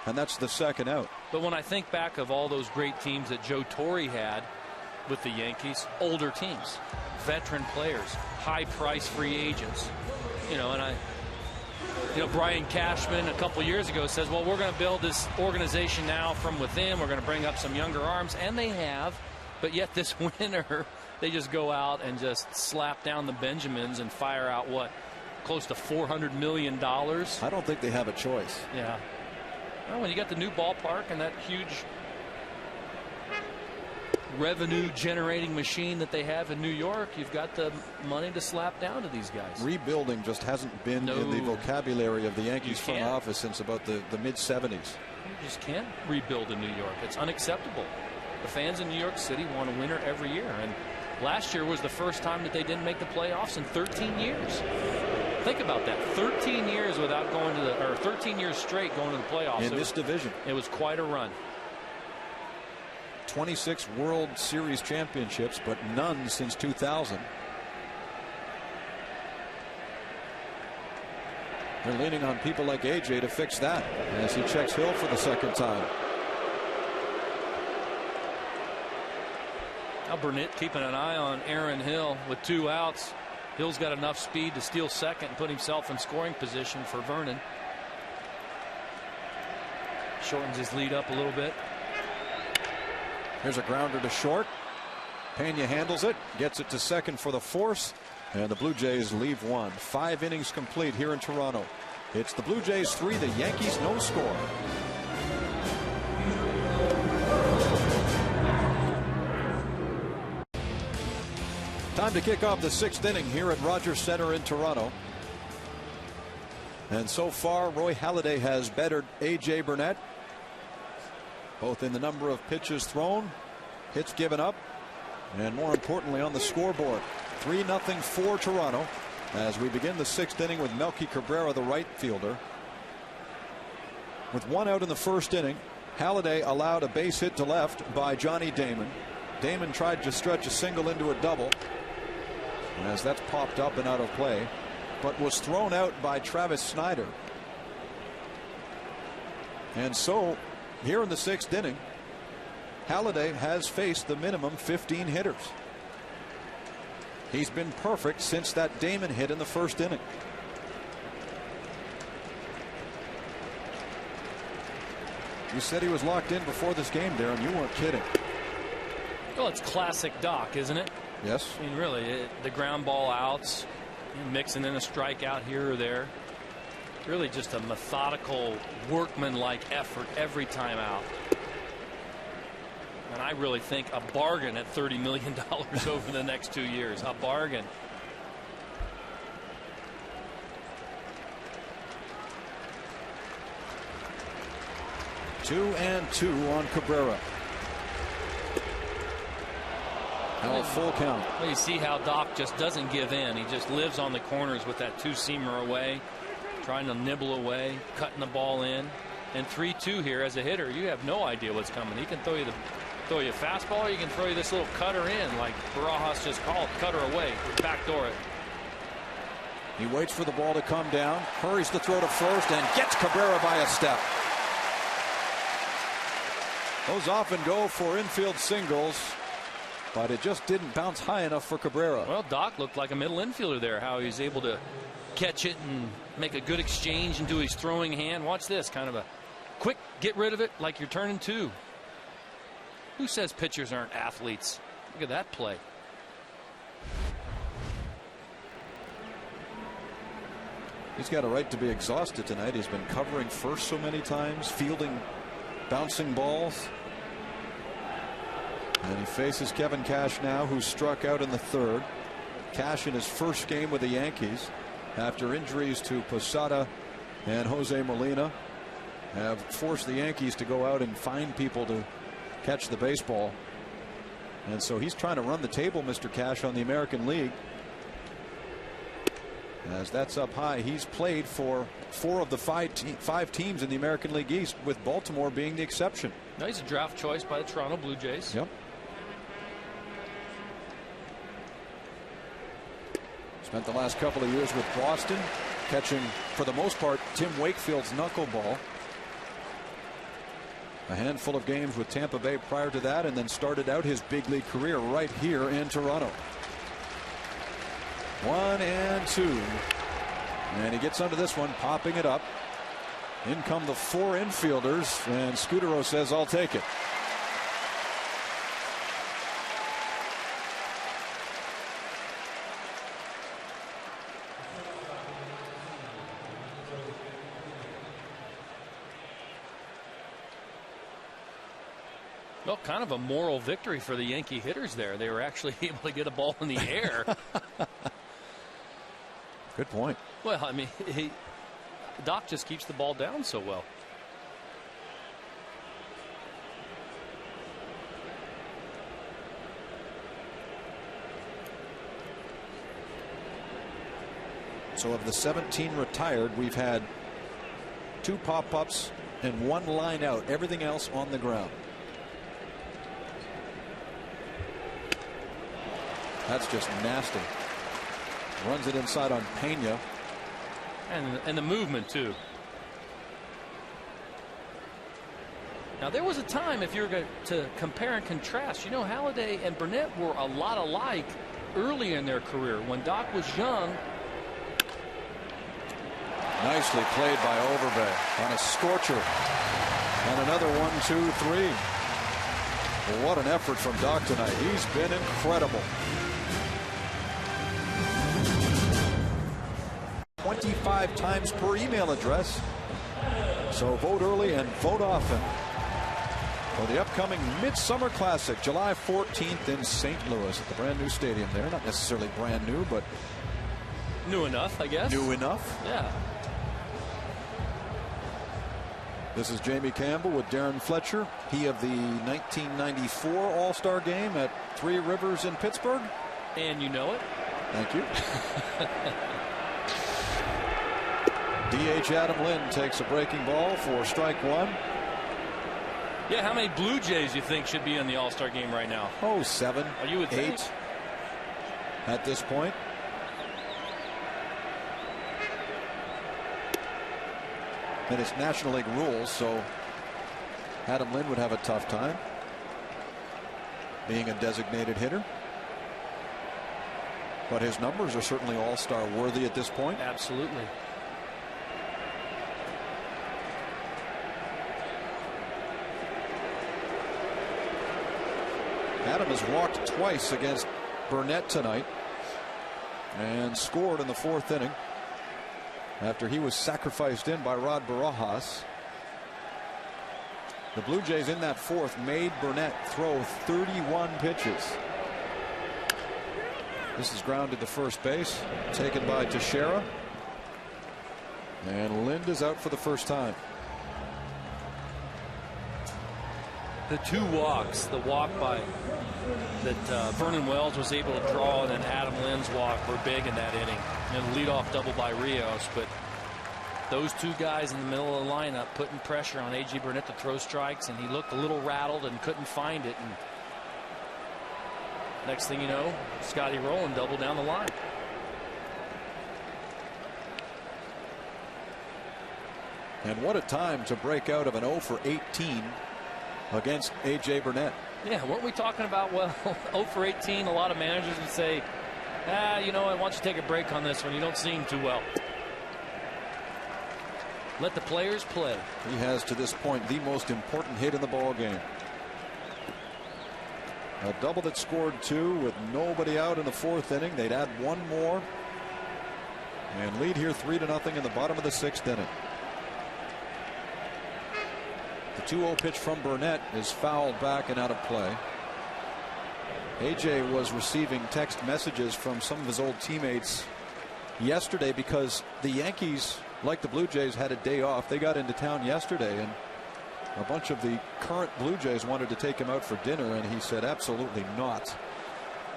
and that's the second out.
But when I think back of all those great teams that Joe Torre had, with the Yankees. Older teams, veteran players, high-price free agents. Brian Cashman a couple years ago says, well, we're going to build this organization now from within. We're going to bring up some younger arms, and they have. But yet this winter, they just go out and just slap down the Benjamins and fire out, what, close to $400 million?
I don't think they have a choice.
Yeah. Well, when you got the new ballpark and that huge revenue-generating machine that they have in New York, you've got the money to slap down to these guys.
Rebuilding just hasn't been in the vocabulary of the Yankees front office since about the mid-'70s.
You just can't rebuild in New York. It's unacceptable. The fans in New York City want a winner every year, and last year was the first time that they didn't make the playoffs in 13 years. Think about that. 13 years without going to the, or 13 years straight going to the playoffs.
In this division.
It was quite a run.
26 World Series championships, but none since 2000. They're leaning on people like AJ to fix that as he checks Hill for the second time.
Now Burnett keeping an eye on Aaron Hill with 2 outs. Hill's got enough speed to steal second and put himself in scoring position for Vernon. Shortens his lead up a little bit.
Here's a grounder to short. Pena handles it, gets it to second for the force, and the Blue Jays leave one. 5 innings complete here in Toronto. It's the Blue Jays 3, the Yankees no score. Time to kick off the 6th inning here at Rogers Center in Toronto. And so far, Roy Halladay has bettered A.J. Burnett, both in the number of pitches thrown, hits given up, and more importantly on the scoreboard. 3-0 for Toronto as we begin the 6th inning with Melky Cabrera, the right fielder. With 1 out in the 1st inning, Halladay allowed a base hit to left by Johnny Damon. Damon tried to stretch a single into a double, as that's popped up and out of play, but was thrown out by Travis Snyder. And so here in the 6th inning, Halladay has faced the minimum 15 hitters. He's been perfect since that Damon hit in the 1st inning. You said he was locked in before this game, Darren. You weren't kidding.
Well, it's classic Doc, isn't it?
Yes.
I mean, really, the ground ball outs, mixing in a strikeout here or there. Really just a methodical, workman-like effort every time out. And I really think a bargain at $30 million over the next 2 years. A bargain. Two and two on Cabrera. Now a full count. Well, you see how Doc just doesn't give in. He just lives on the corners with that 2-seamer away, trying to nibble away, cutting the ball in. And 3-2 here as a hitter. You have no idea what's coming. He can throw you a fastball, or you can throw you this little cutter in, like Barajas just called, cutter away, backdoor it. He waits for the ball to come down, hurries to throw to first, and gets Cabrera by a step. Those often go for infield singles, but it just didn't bounce high enough for Cabrera. Well, Doc looked like a middle infielder there, how he's able to catch it and make a good exchange into his throwing hand. Watch this, kind of a quick get rid of it like you're turning 2. Who says pitchers aren't athletes? Look at that play. He's got a right to be exhausted tonight. He's been covering first so many times, fielding bouncing balls. And he faces Kevin Cash now, who struck out in the 3rd. Cash in his first game with the Yankees after injuries to Posada and Jose Molina have forced the Yankees to go out and find people to catch the baseball. And so he's trying to run the table, Mr. Cash, on the American League. As that's up high, he's played for 4 of the 5 teams in the American League East, with Baltimore being the exception. Now he's a draft choice by the Toronto Blue Jays. Yep. Spent the last couple of years with Boston, catching, for the most part, Tim Wakefield's knuckleball.
A handful of games with Tampa Bay prior to that, and then started out his big league career right here in Toronto. 1-2. And he gets under this one, popping it up. In come the 4 infielders, and Scudero says, I'll take it.
Well, kind of a moral victory for the Yankee hitters there. They were actually able to get a ball in the air.
Good point.
Well, I mean, Doc just keeps the ball down so well.
So of the 17 retired, we've had 2 pop-ups and 1 line out. Everything else on the ground. That's just nasty. Runs it inside on Pena.
And the movement, too. Now, there was a time, if you were to compare and contrast, you know, Halladay and Burnett were a lot alike early in their career. When Doc was young.
Nicely played by Overbay on a scorcher. And another 1-2-3. Well, what an effort from Doc tonight. He's been incredible. 25 times per email address. So vote early and vote often for the upcoming Midsummer Classic, July 14th in St. Louis at the brand new stadium there. Not necessarily brand new, but
new enough, I guess.
New enough.
Yeah.
This is Jamie Campbell with Darren Fletcher. He of the 1994 All-Star Game at Three Rivers in Pittsburgh.
And you know it.
Thank you. DH Adam Lind takes a breaking ball for strike 1.
Yeah, how many Blue Jays you think should be in the All-Star game right now?
Oh, 7,
you would
8
think.
At this point. And it's National League rules, so Adam Lind would have a tough time being a designated hitter. But his numbers are certainly All-Star worthy at this point.
Absolutely.
Adam has walked twice against Burnett tonight and scored in the 4th inning after he was sacrificed in by Rod Barajas. The Blue Jays in that 4th made Burnett throw 31 pitches. This is grounded to first base, taken by Teixeira, and Lind is out for the first time.
The 2 walks, the walk that Vernon Wells was able to draw, and then Adam Lind's walk were big in that inning. And a leadoff double by Rios, but those 2 guys in the middle of the lineup putting pressure on A.J. Burnett to throw strikes, and he looked a little rattled and couldn't find it. And next thing you know, Scotty Rowland doubled down the line.
And what a time to break out of an 0 for 18 against A.J. Burnett.
Yeah, weren't we talking about, well, 0 for 18, a lot of managers would say, you know, I want you to take a break on this one. You don't seem too well. Let the players play.
He has, to this point, the most important hit in the ball game. A double that scored 2 with nobody out in the 4th inning. They'd add 1 more and lead here 3-0 in the bottom of the 6th inning. The 2-0 pitch from Burnett is fouled back and out of play. AJ was receiving text messages from some of his old teammates yesterday because the Yankees, like the Blue Jays, had a day off. They got into town yesterday, and a bunch of the current Blue Jays wanted to take him out for dinner, and he said absolutely not.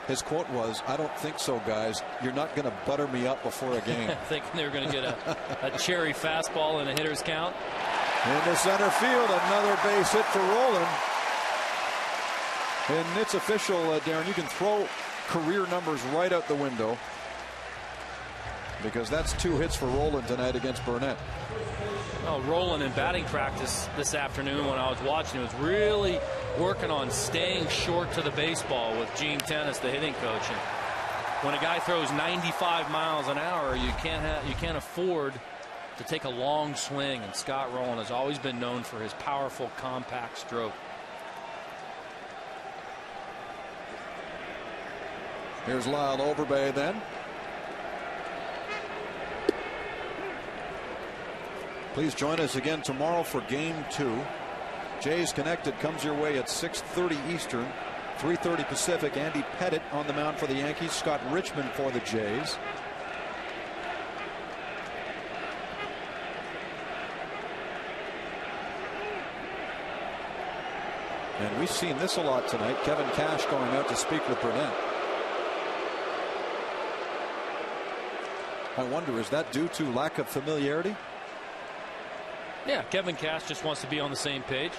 His quote was, "I don't think so, guys. You're not going to butter me up before a game."
Thinking they were going to get a cherry fastball in a hitter's count.
Into center field, another base hit for Rowland. And it's official, Darren. You can throw career numbers right out the window. because that's 2 hits for Rolen tonight against Burnett.
Well, Rolen in batting practice this afternoon when I was watching, he was really working on staying short to the baseball with Gene Tennis, the hitting coach. And when a guy throws 95 miles an hour, you can't afford to take a long swing. And Scott Rolen has always been known for his powerful, compact stroke.
Here's Lyle Overbay then. Please join us again tomorrow for Game 2. Jays Connected comes your way at 6:30 Eastern, 3:30 Pacific. Andy Pettit on the mound for the Yankees. Scott Richmond for the Jays. And we've seen this a lot tonight. Kevin Cash going out to speak with Burnett. I wonder, is that due to lack of familiarity?
Yeah, Kevin Cash just wants to be on the same page.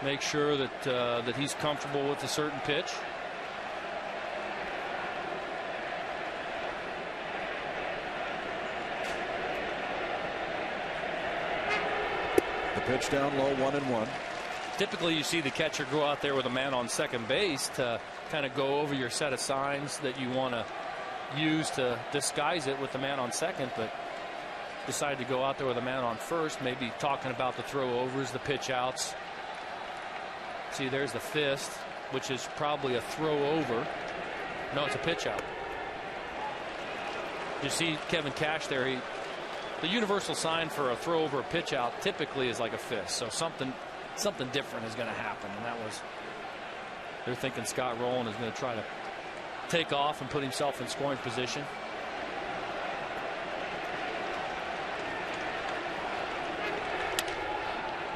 Make sure that that he's comfortable with a certain pitch.
The pitch down low, 1-1.
Typically, you see the catcher go out there with a man on second base to kind of go over your set of signs that you want to use to disguise it with the man on second, but decided to go out there with a man on first, maybe talking about the throw overs, the pitch outs. See, there's the fist, which is probably a throw over. No, it's a pitch out. You see Kevin Cash there. The universal sign for a throw over, a pitch out typically is like a fist. So something different is going to happen, and that was, they're thinking Scott Rolen is going to try to take off and put himself in scoring position.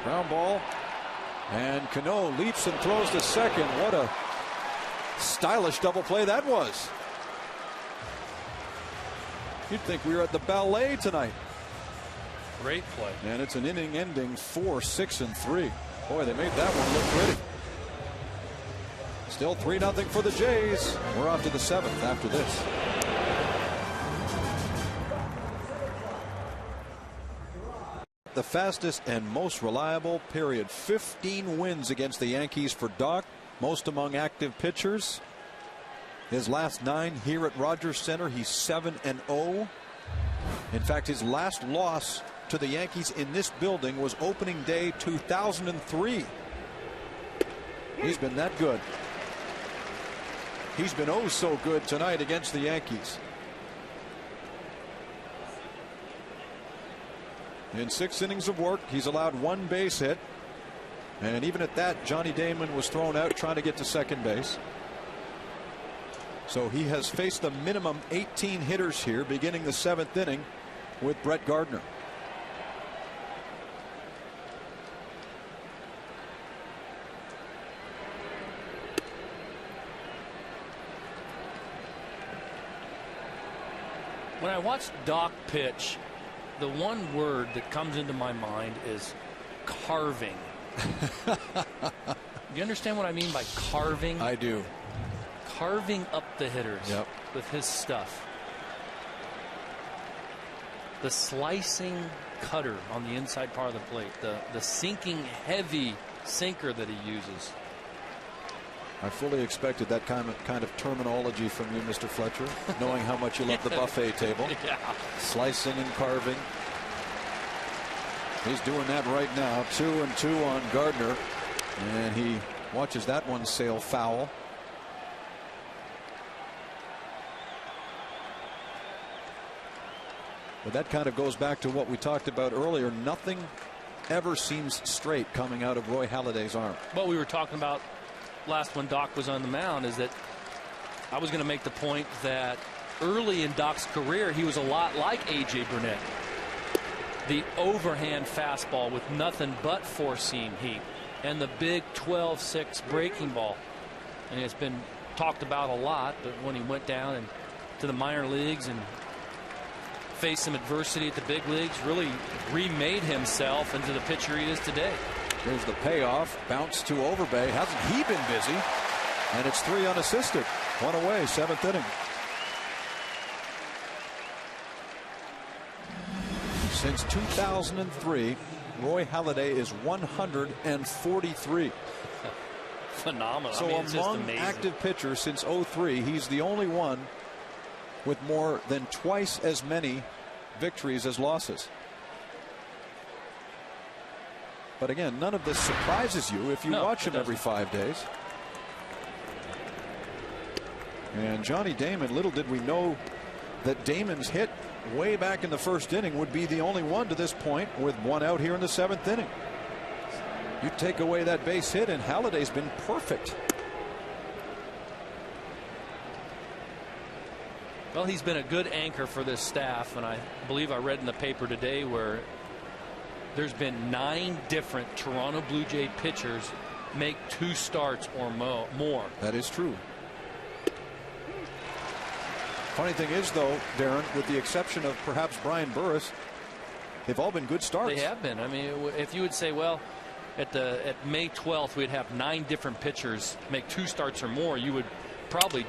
Ground ball, and Cano leaps and throws to second. What a stylish double play that was. You'd think we were at the ballet tonight.
Great play.
And it's an inning ending 4-6-3. Boy, they made that one look pretty. Still 3-0 for the Jays. We're off to the 7th after this. The fastest and most reliable period. 15 wins against the Yankees for Doc, most among active pitchers. His last 9 here at Rogers Center, he's 7-0. In fact, his last loss to the Yankees in this building was opening day 2003. He's been that good. He's been oh so good tonight against the Yankees. In 6 innings of work, he's allowed 1 base hit. And even at that, Johnny Damon was thrown out trying to get to second base. So he has faced the minimum 18 hitters here, beginning the 7th inning with Brett Gardner.
When I watch Doc pitch, the one word that comes into my mind is carving. You understand what I mean by carving?
I do.
Carving up the hitters with his stuff. The slicing cutter on the inside part of the plate. The sinking heavy sinker that he uses.
I fully expected that kind of terminology from you, Mr. Fletcher, knowing how much you love the buffet table.
Yeah.
Slicing and carving. He's doing that right now. 2-2 on Gardner. And he watches that one sail foul. But that kind of goes back to what we talked about earlier. Nothing ever seems straight coming out of Roy Halladay's arm.
What we were talking about last when Doc was on the mound is that I was going to make the point that early in Doc's career, he was a lot like A.J. Burnett. The overhand fastball with nothing but four-seam heat and the big 12-6 breaking ball. And it's been talked about a lot, but when he went down and to the minor leagues and faced some adversity at the big leagues, really remade himself into the pitcher he is today.
Here's the payoff. Bounce to Overbay. Hasn't he been busy? And it's 3 unassisted. 1 away, 7th inning. Since 2003, Roy Halladay is 143.
Phenomenal.
So
I mean, it's just
among
amazing.
active pitchers since 03, he's the only one with more than twice as many victories as losses. But again, none of this surprises you if you watch him every 5 days. And Johnny Damon, little did we know that Damon's hit way back in the first inning would be the only one to this point, with one out here in the 7th inning. You take away that base hit and Halladay's been perfect.
Well, he's been a good anchor for this staff, and I believe I read in the paper today where there's been 9 different Toronto Blue Jay pitchers make 2 starts or more.
That is true. Funny thing is, though, Darren, with the exception of perhaps Brian Burris, they've all been good starts.
They have been. I mean, if you would say, well, at May 12th, we'd have 9 different pitchers make 2 starts or more, you would probably.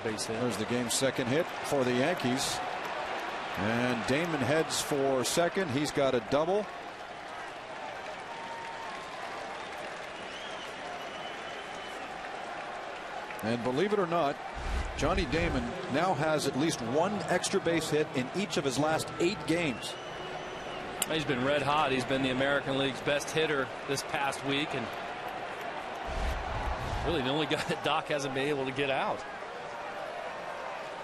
There's the game's second hit for the Yankees. And Damon heads for second. He's got a double. And believe it or not, Johnny Damon now has at least 1 extra base hit in each of his last 8 games.
He's been red hot. He's been the American League's best hitter this past week, and really the only guy that Doc hasn't been able to get out.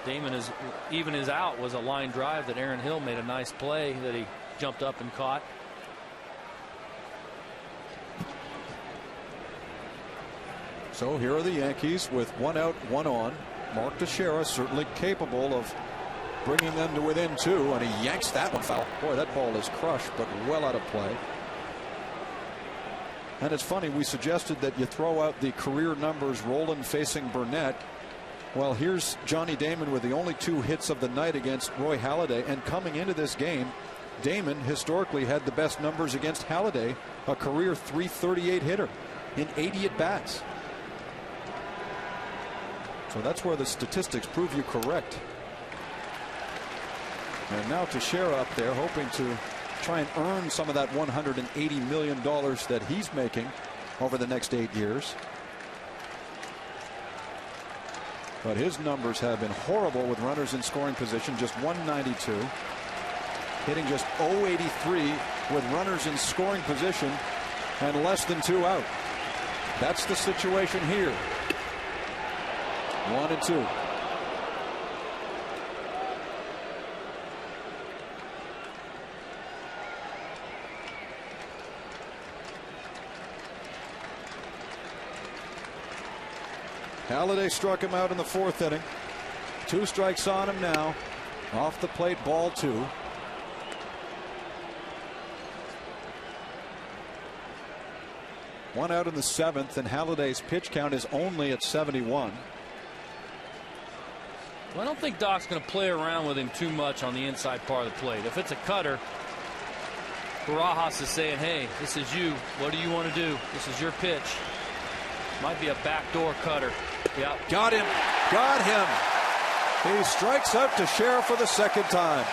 Damon is even his out was a line drive that Aaron Hill made a nice play that he jumped up and caught.
So here are the Yankees with 1 out, 1 on. Mark Teixeira certainly capable of bringing them to within 2, and he yanks that one foul. Boy, that ball is crushed, but well out of play. And it's funny, we suggested that you throw out the career numbers, Rolen facing Burnett. Well, here's Johnny Damon with the only 2 hits of the night against Roy Halladay, and coming into this game, Damon historically had the best numbers against Halladay, a career .338 hitter in 80 at bats. So that's where the statistics prove you correct. And now Teixeira up there hoping to try and earn some of that $180 million that he's making over the next 8 years. But his numbers have been horrible with runners in scoring position, just 192. Hitting just .083 with runners in scoring position and less than 2 out. That's the situation here. 1 and 2. Halladay struck him out in the 4th inning. 2 strikes on him now. Off the plate, ball 2. One out in the 7th, and Halladay's pitch count is only at 71.
Well, I don't think Doc's going to play around with him too much on the inside part of the plate. If it's a cutter, Barajas is saying, hey, this is you. What do you want to do? This is your pitch. Might be a backdoor cutter. Yep.
Got him. Got him. He strikes out Teixeira for the 2nd time.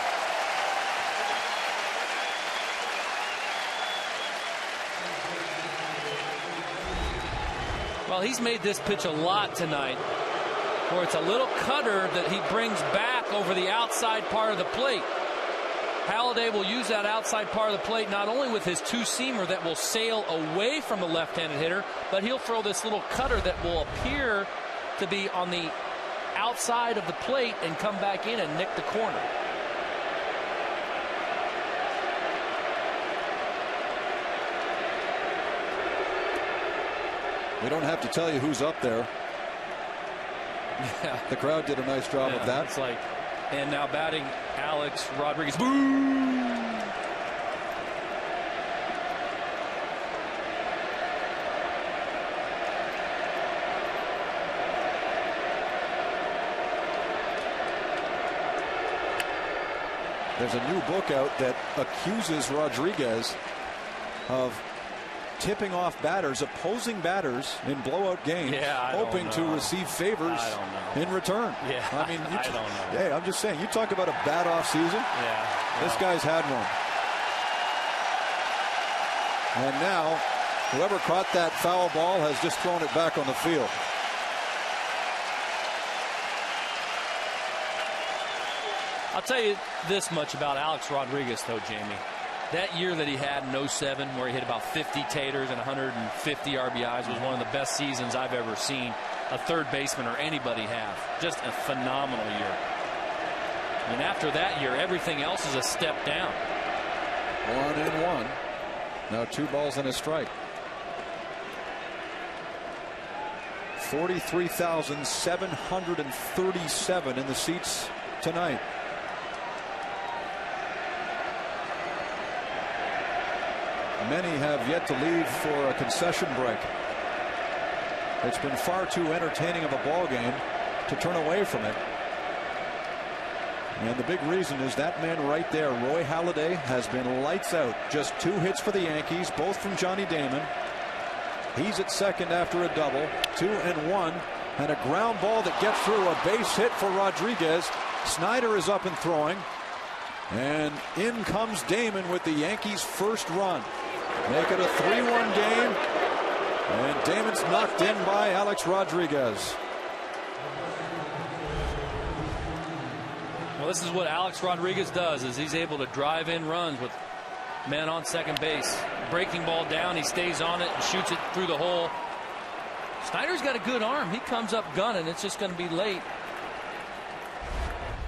Well, he's made this pitch a lot tonight, where it's a little cutter that he brings back over the outside part of the plate. Halladay will use that outside part of the plate not only with his 2-seamer that will sail away from the left-handed hitter, but he'll throw this little cutter that will appear to be on the outside of the plate and come back in and nick the corner.
We don't have to tell you who's up there.
Yeah.
The crowd did a nice job of that.
It's like, and now batting Alex Rodriguez. Boo!
There's a new book out that accuses Rodriguez of tipping off batters, opposing batters in blowout games, hoping to receive favors in return.
Yeah,
I mean,
I don't know.
Hey, I'm just saying, you talk about a bad off season.
Yeah.
This guy's had one. And now, whoever caught that foul ball has just thrown it back on the field.
I'll tell you this much about Alex Rodriguez, though, Jamie. That year that he had in 07, where he hit about 50 taters and 150 RBIs, was one of the best seasons I've ever seen a third baseman or anybody have. Just a phenomenal year. And after that year, everything else is a step down.
1-1. Now 2 balls and a strike. 43,737 in the seats tonight. Many have yet to leave for a concession break. It's been far too entertaining of a ball game to turn away from it. And the big reason is that man right there, Roy Halladay, has been lights out. Just 2 hits for the Yankees, both from Johnny Damon. He's at second after a double. 2-1, and a ground ball that gets through, a base hit for Rodriguez. Snyder is up and throwing, and in comes Damon with the Yankees' first run. Make it a 3-1 game, and Damon's knocked in by Alex Rodriguez.
Well, this is what Alex Rodriguez does, is he's able to drive in runs with man on second base. Breaking ball down, he stays on it and shoots it through the hole. Snyder's got a good arm. He comes up gunning. It's just going to be late.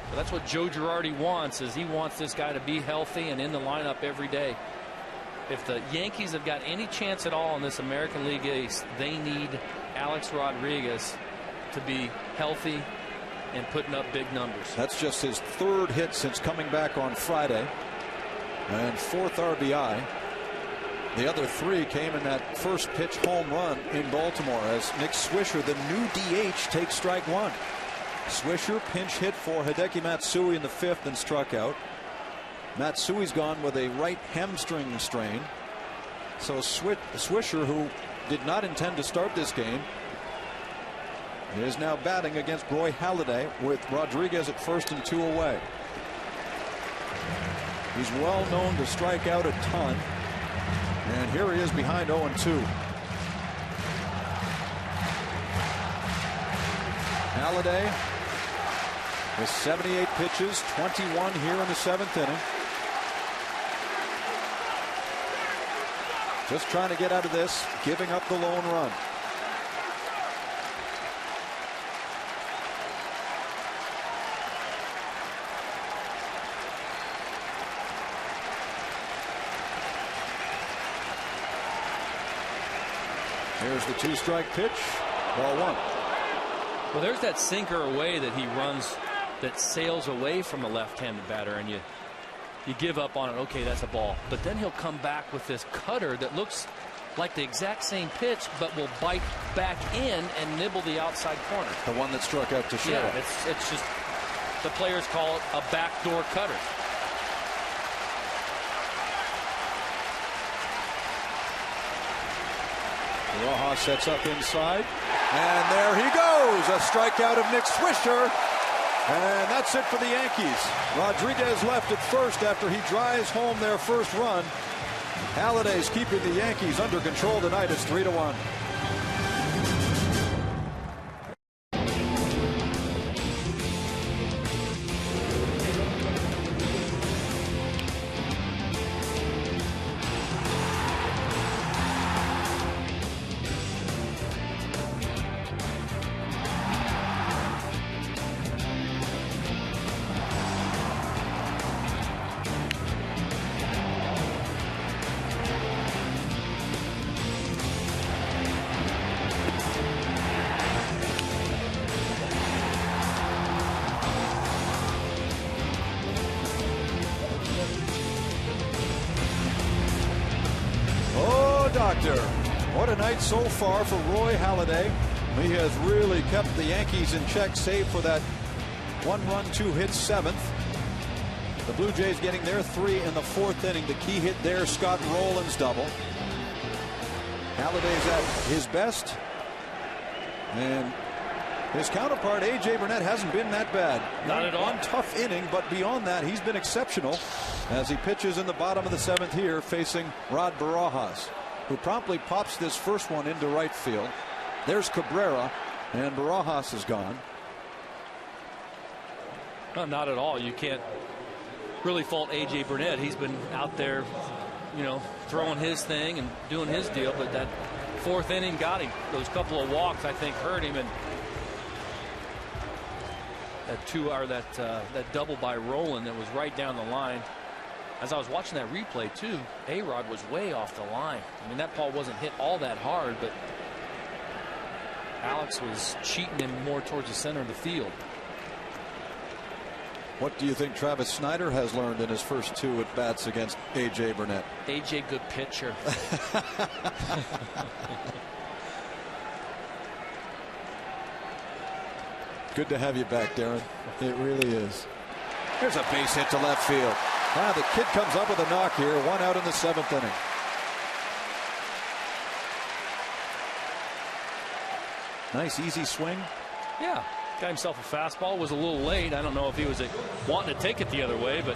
But that's what Joe Girardi wants, is he wants this guy to be healthy and in the lineup every day. If the Yankees have got any chance at all in this American League East, they need Alex Rodriguez to be healthy and putting up big numbers.
That's just his 3rd hit since coming back on Friday, and 4th RBI. The other 3 came in that first pitch home run in Baltimore, as Nick Swisher, the new DH, takes strike 1. Swisher pinch hit for Hideki Matsui in the 5th and struck out. Matsui's gone with a right hamstring strain. So Swisher, who did not intend to start this game, is now batting against Roy Halladay with Rodriguez at first and 2 away. He's well known to strike out a ton. And here he is behind 0-2. Halladay with 78 pitches, 21 here in the 7th inning. Just trying to get out of this, giving up the lone run. Here's the 2-strike pitch, ball 1.
Well, there's that sinker away that he runs that sails away from the left-handed batter, and you give up on it. Okay, that's a ball. But then he'll come back with this cutter that looks like the exact same pitch, but will bite back in and nibble the outside corner.
The one that struck out to Shea.
Yeah, it's just, the players call it a backdoor cutter.
Rojas sets up inside, and there he goes, a strikeout of Nick Swisher, and that's it for the Yankees. Rodriguez left at first after he drives home their first run. Halladay's keeping the Yankees under control tonight. It's 3-1. What a night so far for Roy Halladay. He has really kept the Yankees in check, save for that 1-run, 2-hit 7th. The Blue Jays getting their 3 in the 4th inning. The key hit there, Scott Rowland's double. Halliday's at his best, and his counterpart A.J. Burnett hasn't been that bad.
Not at all.
One tough inning, but beyond that, he's been exceptional as he pitches in the bottom of the 7th here, facing Rod Barajas, who promptly pops this first one into right field. There's Cabrera, and Barajas is gone.
No, not at all. You can't really fault A.J. Burnett. He's been out there, throwing his thing and doing his deal, but that 4th inning got him. Those couple of walks, I think, hurt him, and that double by Rowland that was right down the line. As I was watching that replay too, A-Rod was way off the line. I mean, that ball wasn't hit all that hard, but Alex was cheating him more towards the center of the field.
What do you think Travis Snyder has learned in his first 2 at bats against A.J. Burnett?
A.J. good pitcher.
Good to have you back, Darren. It really is. There's a base hit to left field. The kid comes up with a knock here. 1 out in the 7th inning. Nice easy swing.
Yeah, got himself a fastball. Was a little late. I don't know if he was wanting to take it the other way, but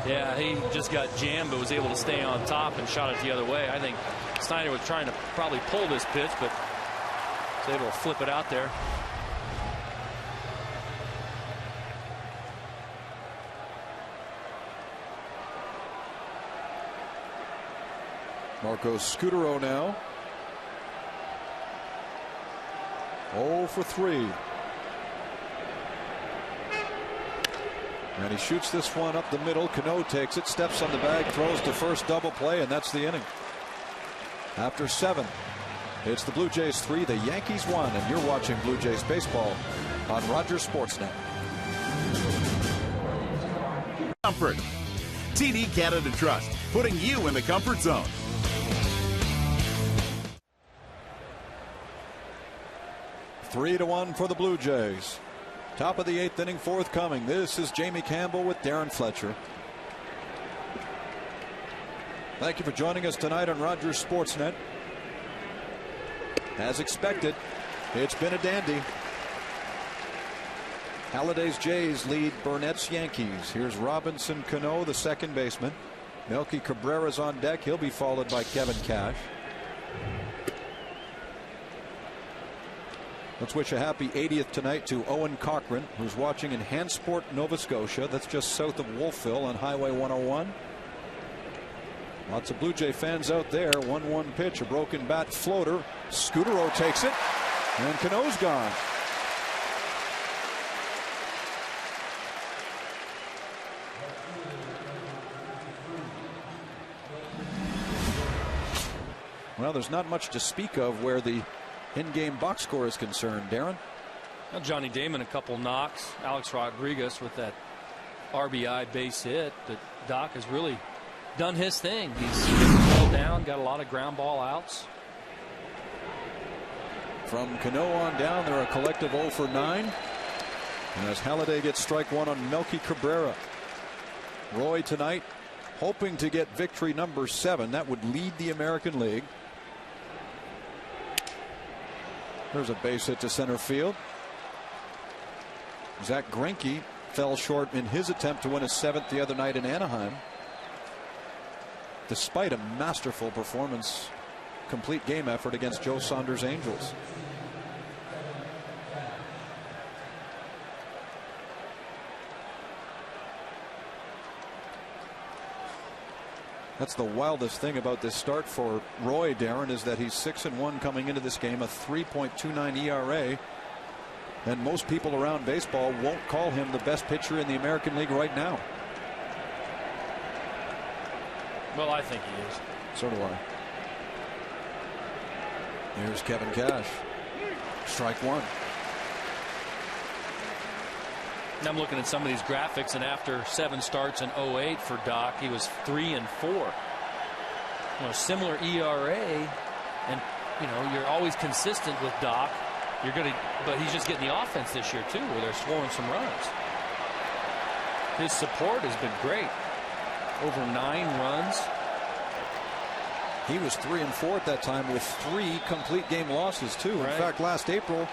yeah, he just got jammed but was able to stay on top and shot it the other way. I think Snyder was trying to probably pull this pitch, but was able to flip it out there.
Marcos Scutaro now. 0 for 3. And he shoots this one up the middle. Cano takes it, steps on the bag, throws to first, double play, and that's the inning. After 7, it's the Blue Jays 3, the Yankees 1, and you're watching Blue Jays baseball on Rogers Sportsnet.
Comfort. TD Canada Trust, putting you in the comfort zone.
3-1 for the Blue Jays. Top of the 8th inning, forthcoming. This is Jamie Campbell with Darren Fletcher. Thank you for joining us tonight on Rogers Sportsnet. As expected, it's been a dandy. Halliday's Jays lead Burnett's Yankees. Here's Robinson Cano, the second baseman. Melky Cabrera's on deck. He'll be followed by Kevin Cash. Let's wish a happy 80th tonight to Owen Cochran, who's watching in Hansport, Nova Scotia. That's just south of Wolfville on Highway 101. Lots of Blue Jay fans out there. 1-1 pitch, a broken bat floater. Scutaro takes it, and Cano's gone. Well, there's not much to speak of where the in-game box score is concerned, Darren.
Well, Johnny Damon a couple knocks. Alex Rodriguez with that RBI base hit. But Doc has really done his thing. He's getting the ball down, got a lot of ground ball outs.
From Cano on down, they're a collective 0 for 9. And as Halliday gets strike 1 on Melky Cabrera. Roy tonight hoping to get victory number 7. That would lead the American League. There's a base hit to center field. Zach Greinke fell short in his attempt to win a 7th the other night in Anaheim. Despite a masterful performance, complete game effort against Joe Saunders' Angels. That's the wildest thing about this start for Roy, Darren, is that he's 6-1 coming into this game, a 3.29 ERA. And most people around baseball won't call him the best pitcher in the American League right now.
Well, I think he is.
So do I. Here's Kevin Cash. Strike 1.
And I'm looking at some of these graphics, and after 7 starts in 08 for Doc, he was 3-4. Similar ERA, and you're always consistent with Doc. But he's just getting the offense this year too, where they're scoring some runs. His support has been great. Over 9 runs.
He was 3-4 at that time with 3 complete game losses too.
Right.
In fact, last April,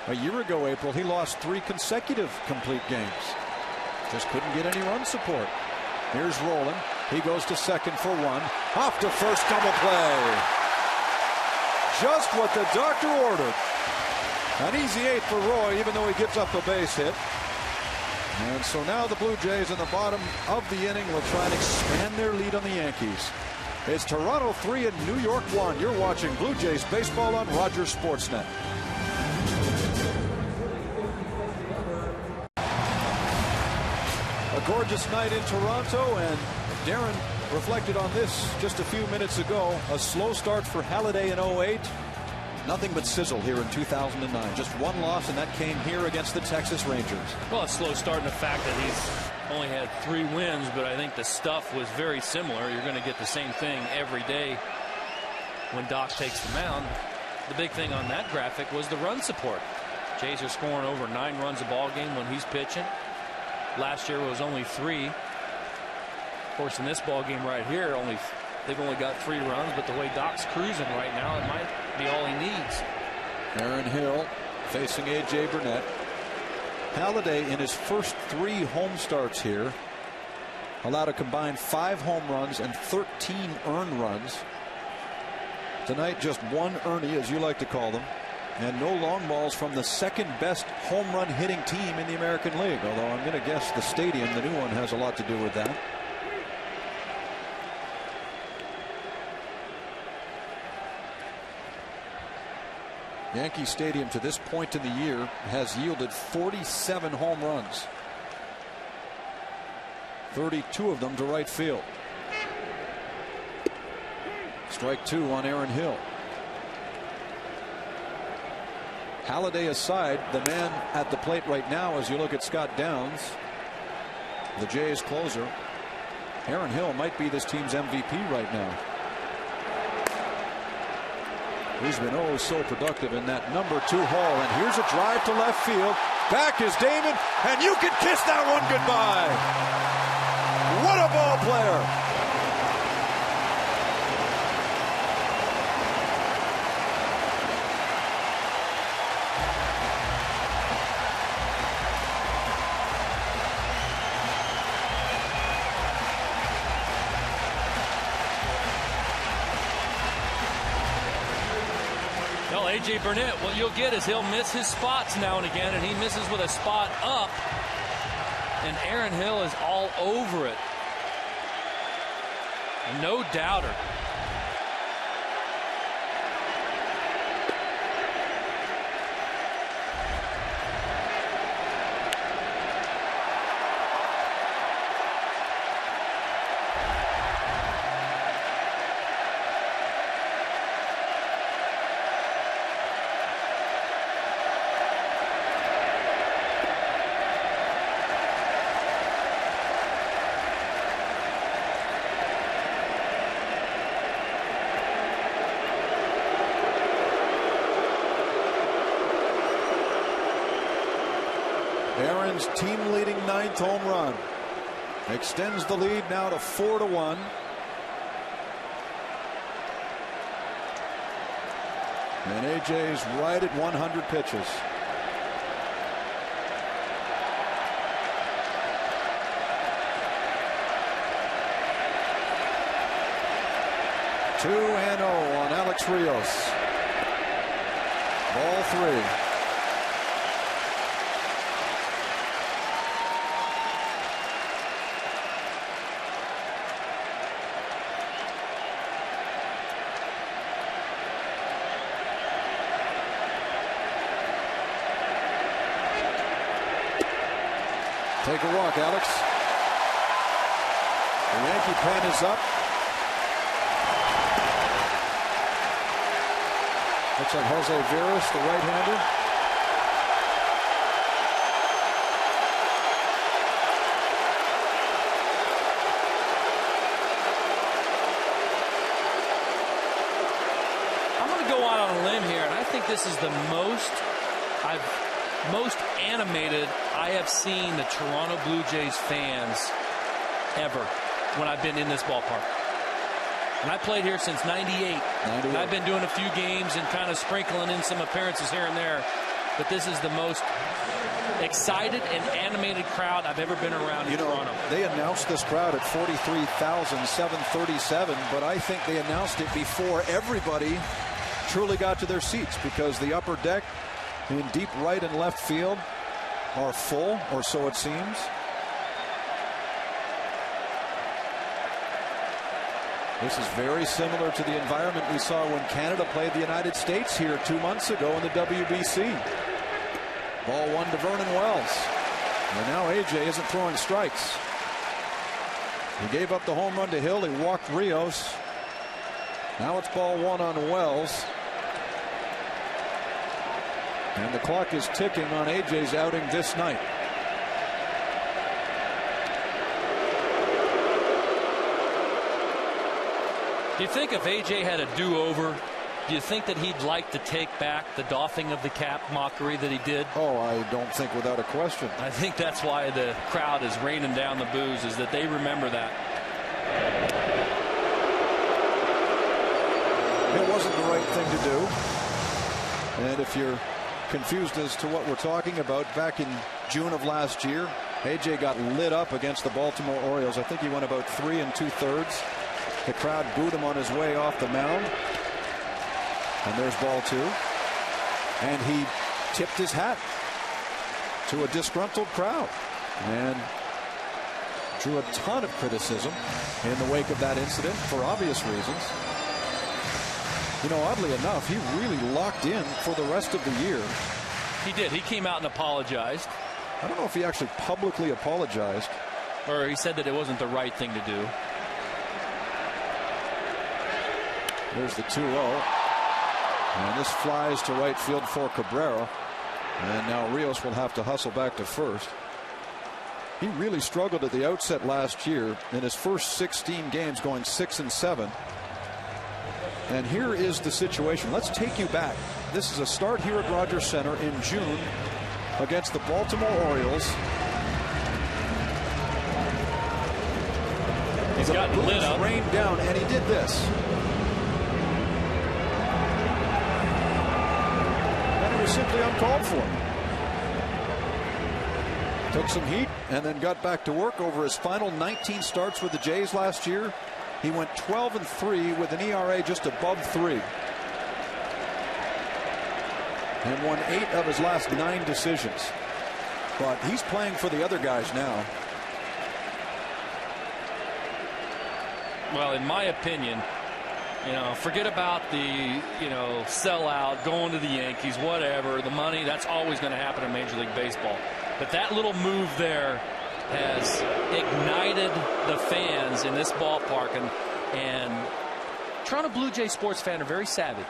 a year ago April, he lost 3 consecutive complete games. Just couldn't get any run support. Here's Rowland. He goes to second for 1. Off to first, double play. Just what the doctor ordered. An easy 8 for Roy, even though he gives up a base hit. And so now the Blue Jays in the bottom of the inning will try and expand their lead on the Yankees. It's Toronto 3 and New York 1. You're watching Blue Jays baseball on Rogers Sportsnet. A gorgeous night in Toronto, and Darren reflected on this just a few minutes ago. A slow start for Halladay in 08. Nothing but sizzle here in 2009. Just 1 loss, and that came here against the Texas Rangers.
Well, a slow start in the fact that he's only had 3 wins, but I think the stuff was very similar. You're going to get the same thing every day when Doc takes the mound. The big thing on that graphic was the run support. Jays are scoring over 9 runs a ball game when he's pitching. Last year was only 3. Of course, in this ball game right here, they've only got 3 runs, but the way Doc's cruising right now, it might be all he needs.
Aaron Hill facing A.J. Burnett. Halladay in his first 3 home starts here allowed a combined 5 home runs and 13 earned runs. Tonight just 1 Ernie, as you like to call them, and no long balls from the second best home run hitting team in the American League, although I'm going to guess the stadium, the new one, has a lot to do with that. Yankee Stadium to this point in the year has yielded 47 home runs. 32 of them to right field. Strike 2 on Aaron Hill. Halladay aside, the man at the plate right now, as you look at Scott Downs, the Jays closer, Aaron Hill might be this team's MVP right now. He's been oh so productive in that number 2 hole. And here's a drive to left field. Back is Damon, and you can kiss that one goodbye. What a ball player.
A.J. Burnett, what you'll get is he'll miss his spots now and again, and he misses with a spot up, and Aaron Hill is all over it. And no doubter.
Aaron's team-leading 9th home run extends the lead now to 4-1. And A.J.'s right at 100 pitches. Two and 0 on Alex Rios. Ball 3. Take a walk, Alex. The Yankee pen is up. Looks like Jose Veras, the right-hander.
I'm going to go out on a limb here, and I think this is the most animated I have seen the Toronto Blue Jays fans ever when I've been in this ballpark. And I played here since '98. And I've been doing a few games and kind of sprinkling in some appearances here and there. But this is the most excited and animated crowd I've ever been around in Toronto.
They announced this crowd at 43,737, but I think they announced it before everybody truly got to their seats, because the upper deck in deep right and left field are full, or so it seems. This is very similar to the environment we saw when Canada played the United States here 2 months ago in the WBC. Ball one to Vernon Wells. And now AJ isn't throwing strikes. He gave up the home run to Hill. He walked Rios. Now it's ball one on Wells. And the clock is ticking on AJ's outing this night.
Do you think if AJ had a do-over, do you think that he'd like to take back the doffing of the cap mockery that he did?
Oh, I don't think without a question.
I think that's why the crowd is raining down the boos, is that they remember that.
It wasn't the right thing to do. And if you're confused as to what we're talking about, back in June of last year, AJ got lit up against the Baltimore Orioles. I think he went about 3 2/3. The crowd booed him on his way off the mound. And there's ball two. And he tipped his hat to a disgruntled crowd and drew a ton of criticism in the wake of that incident for obvious reasons. You know, oddly enough, he really locked in for the rest of the year.
He did. He came out and apologized.
I don't know if he actually publicly apologized.
Or he said that it wasn't the right thing to do.
There's the 2-0. And this flies to right field for Cabrera. And now Rios will have to hustle back to first. He really struggled at the outset last year in his first 16 games, going 6-7. And here is the situation. Let's take you back. This is a start here at Rogers Center in June against the Baltimore Orioles.
He's got lit up.
Rained down, and he did this. And it was simply uncalled for. Took some heat and then got back to work. Over his final 19 starts with the Jays last year, he went 12-3 with an ERA just above 3. And won 8 of his last 9 decisions. But he's playing for the other guys now.
Well, in my opinion, you know, forget about the, sellout, going to the Yankees, whatever, the money, that's always going to happen in Major League Baseball. But that little move there has ignited the fans in this ballpark, and Toronto Blue Jay sports fans are very savvy.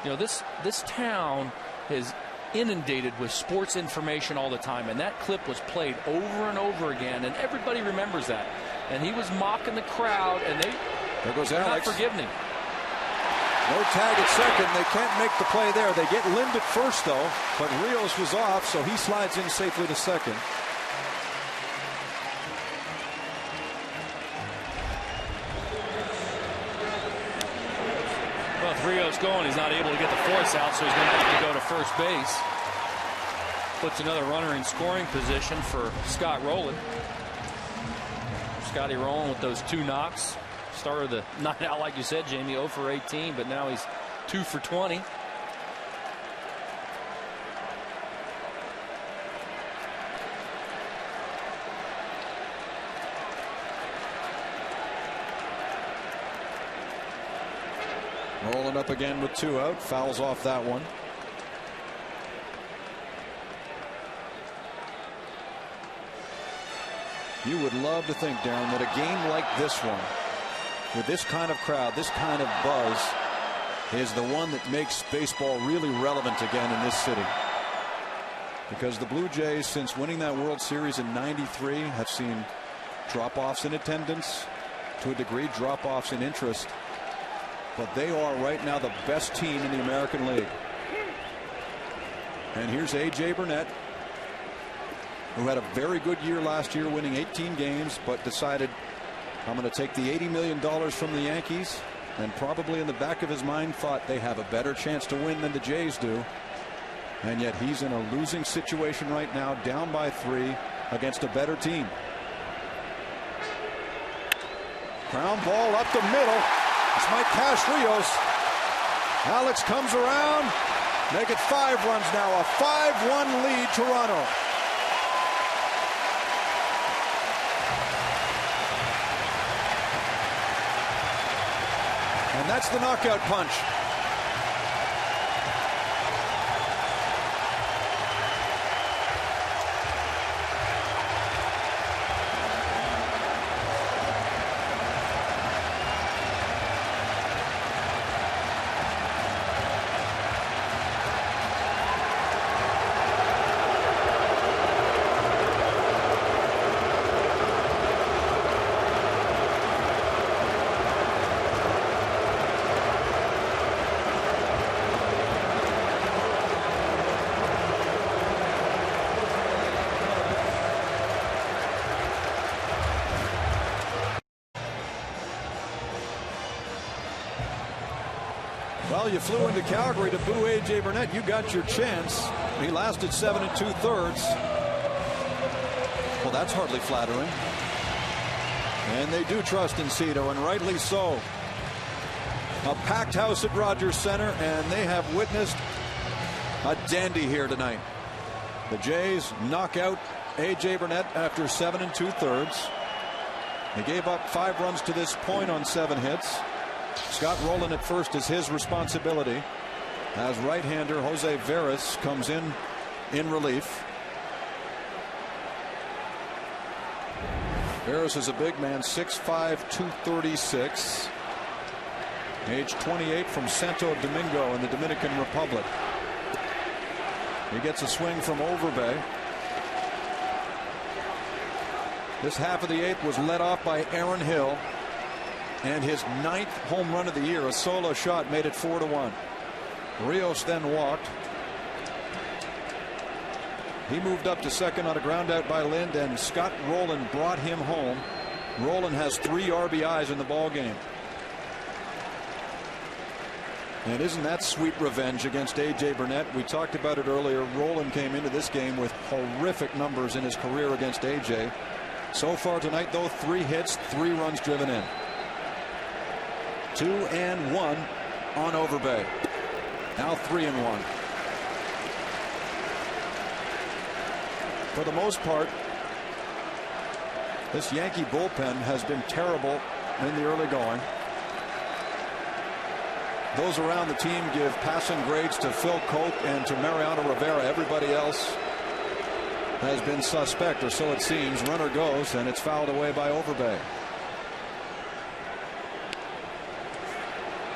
You know, this town is inundated with sports information all the time, and that clip was played over and over again, and everybody remembers that. And he was mocking the crowd, and
there goes
they're
Alex.
not forgiving him.
No tag at second. They can't make the play there. They get Lind at first, though, but Rios was off, so he slides in safely to second.
Well, if Rios going, he's not able to get the force out, so he's going to have to go to first base. Puts another runner in scoring position for Scott Rowland. Scotty Rowland with those 2 knocks. Started the night out, like you said, Jamie, 0 for 18, but now he's 2 for 20.
Rolling up again with 2 out. Fouls off that one. You would love to think, Darren, that a game like this one, with this kind of crowd, this kind of buzz, is the one that makes baseball really relevant again in this city. Because the Blue Jays, since winning that World Series in '93, have seen drop-offs in attendance, to a degree drop-offs in interest. But they are right now the best team in the American League. And here's A.J. Burnett, who had a very good year last year, winning 18 games, but decided, I'm going to take the $80 million from the Yankees and probably in the back of his mind thought they have a better chance to win than the Jays do. And yet he's in a losing situation right now, down by 3 against a better team. Ground ball up the middle. It's Mike Cash-Rios. Alex comes around. Make it 5 runs now. A 5-1 lead, Toronto. And that's the knockout punch. Well, you flew into Calgary to boo A.J. Burnett. You got your chance. He lasted 7 2/3. Well, that's hardly flattering. And they do trust in Cito, and rightly so. A packed house at Rogers Center, and they have witnessed a dandy here tonight. The Jays knock out A.J. Burnett after 7 2/3. They gave up 5 runs to this point on 7 hits. Scott Rowland at first is his responsibility, as right-hander Jose Veras comes in relief. Veras is a big man, 6'5", 236, age 28, from Santo Domingo in the Dominican Republic. He gets a swing from Overbay. This half of the 8th was led off by Aaron Hill. And his 9th home run of the year, a solo shot, made it 4-1. Rios then walked. He moved up to second on a ground out by Lind, and Scott Rowland brought him home. Rowland has 3 RBIs in the ball game. And isn't that sweet revenge against A.J. Burnett? We talked about it earlier. Rowland came into this game with horrific numbers in his career against A.J. So far tonight, though, 3 hits, 3 runs driven in. 2-1 on Overbay. Now 3-1. For the most part, this Yankee bullpen has been terrible in the early going. Those around the team give passing grades to Phil Koch and to Mariano Rivera. Everybody else has been suspect, or so it seems. Runner goes, and it's fouled away by Overbay.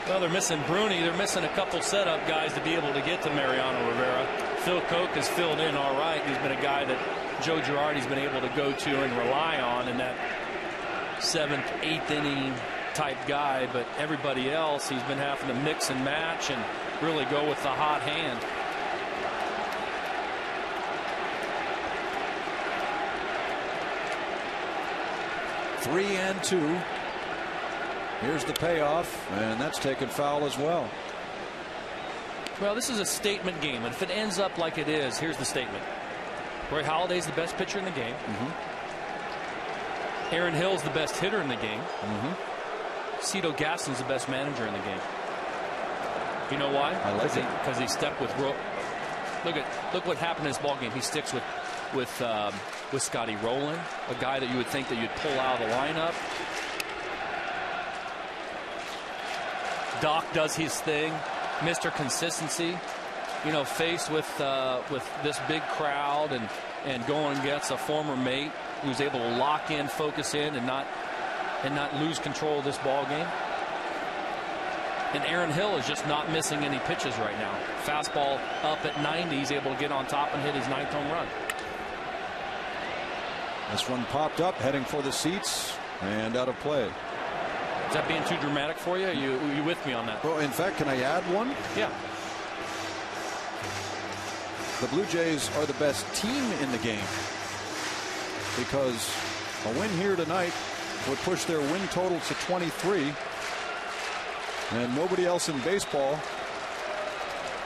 Well, they're missing Bruni. They're missing a couple setup guys to be able to get to Mariano Rivera. Phil Koch has filled in all right. He's been a guy that Joe Girardi's been able to go to and rely on in that 7th, 8th inning type guy. But everybody else, he's been having to mix and match and really go with the hot hand.
Three and 2. Here's the payoff, and that's taken foul as well.
Well, this is a statement game, and if it ends up like it is, here's the statement. Roy Halladay's the best pitcher in the game. Aaron Hill's the best hitter in the game. Cito Gaston's the best manager in the game. You know why?
I like it.
Because he stuck with look what happened in this ball game. He sticks with Scotty Rowland, a guy that you would think that you'd pull out of the lineup. Doc does his thing, Mr. Consistency, you know, faced with this big crowd and going against a former mate who's able to lock in, focus in, and not lose control of this ball game. And Aaron Hill is just not missing any pitches right now. Fastball up at 90, he's able to get on top and hit his 9th home run.
This one popped up, heading for the seats, and out of play.
Is that being too dramatic for you? Are you with me on that?
Well, in fact, can I add one?
Yeah.
The Blue Jays are the best team in the game, because a win here tonight would push their win total to 23. And nobody else in baseball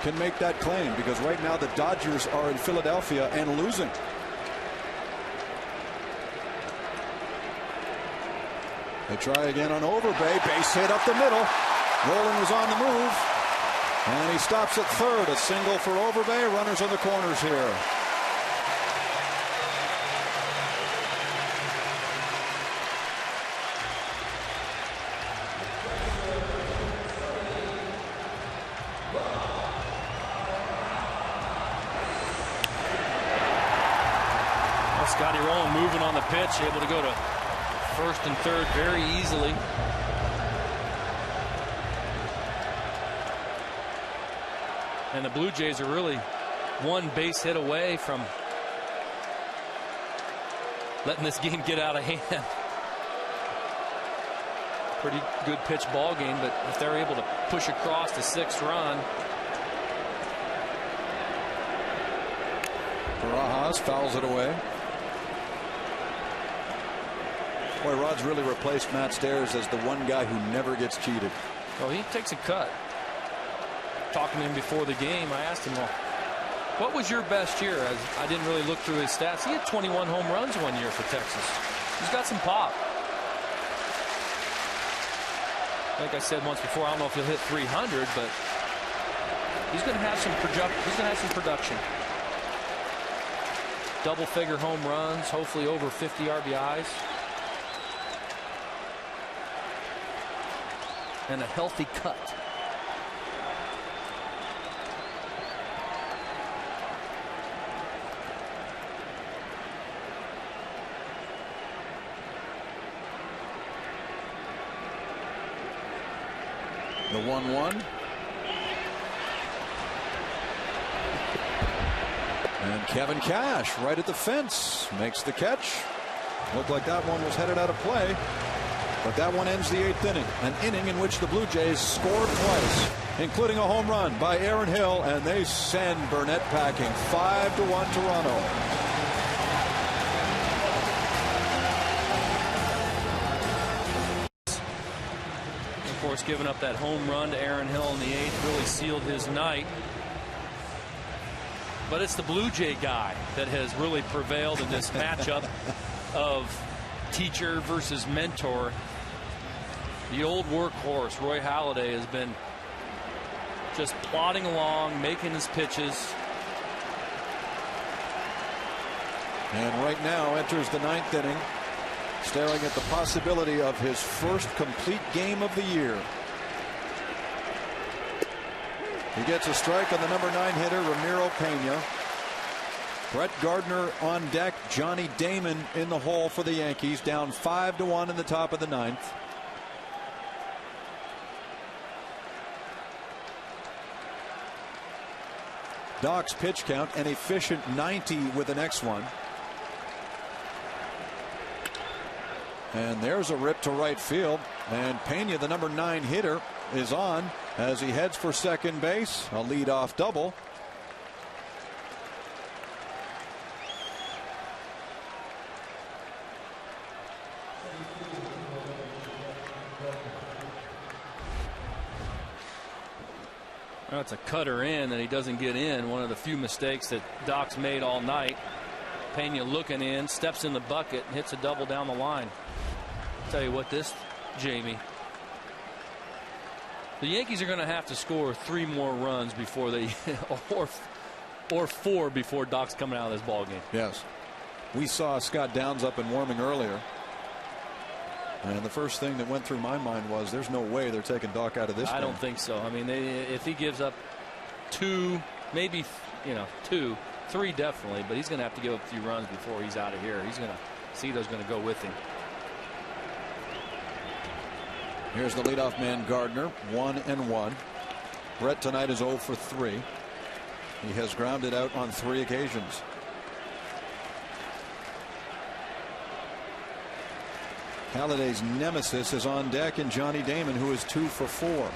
can make that claim, because right now the Dodgers are in Philadelphia and losing. They try again on Overbay. Base hit up the middle. Rolen was on the move. And he stops at third. A single for Overbay. Runners on the corners here.
Scotty Rolen moving on the pitch, able to go to first and third very easily. And the Blue Jays are really one base hit away from letting this game get out of hand. Pretty good pitch ball game, but if they're able to push across the 6th run.
Barajas fouls it away. Boy, Rod's really replaced Matt Stairs as the one guy who never gets cheated.
Well, he takes a cut. Talking to him before the game, I asked him, well, what was your best year? I didn't really look through his stats. He had 21 home runs one year for Texas. He's got some pop. Like I said once before, I don't know if he'll hit 300, but he's going to have some production. Double-figure home runs, hopefully over 50 RBIs. And a healthy cut.
The 1-1. And Kevin Cash right at the fence makes the catch. Looked like that one was headed out of play. But that one ends the 8th inning. An inning in which the Blue Jays scored twice, including a home run by Aaron Hill, and they send Burnett packing. 5-1 Toronto.
Of course, giving up that home run to Aaron Hill in the 8th really sealed his night. But it's the Blue Jay guy that has really prevailed in this matchup of teacher versus mentor. The old workhorse, Roy Halladay, has been just plodding along, making his pitches.
And right now enters the 9th inning, staring at the possibility of his first complete game of the year. He gets a strike on the number 9 hitter, Ramiro Pena. Brett Gardner on deck. Johnny Damon in the hole for the Yankees, down 5-1 in the top of the 9th. Doc's pitch count an efficient 90 with the next one. And there's a rip to right field, and Pena, the number 9 hitter, is on as he heads for second base. A leadoff double.
Well, it's a cutter in, and he doesn't get in. One of the few mistakes that Doc's made all night. Pena looking in, steps in the bucket, and hits a double down the line. I'll tell you what, this, Jamie, the Yankees are going to have to score 3 more runs before they, or 4 before Doc's coming out of this ball game.
Yes, we saw Scott Downs up and warming earlier. And the first thing that went through my mind was there's no way they're taking Doc out of this game.
I don't think so. I mean, if he gives up 2, maybe 2, 3 definitely, but he's going to have to give up a few runs before he's out of here. He's going to see those going to go with him.
Here's the leadoff man, Gardner, 1-1. Brett tonight is 0 for 3. He has grounded out on 3 occasions. Halladay's nemesis is on deck, and Johnny Damon, who is 2 for 4.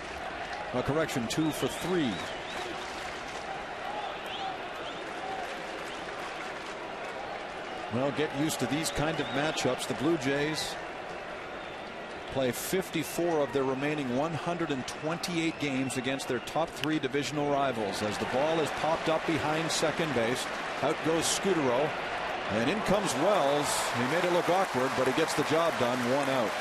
Correction, 2 for 3. Well, get used to these kind of matchups. The Blue Jays play 54 of their remaining 128 games against their top 3 divisional rivals. As the ball is popped up behind second base, out goes Scutaro, and in comes Wells. He made it look awkward, but he gets the job done. 1 out.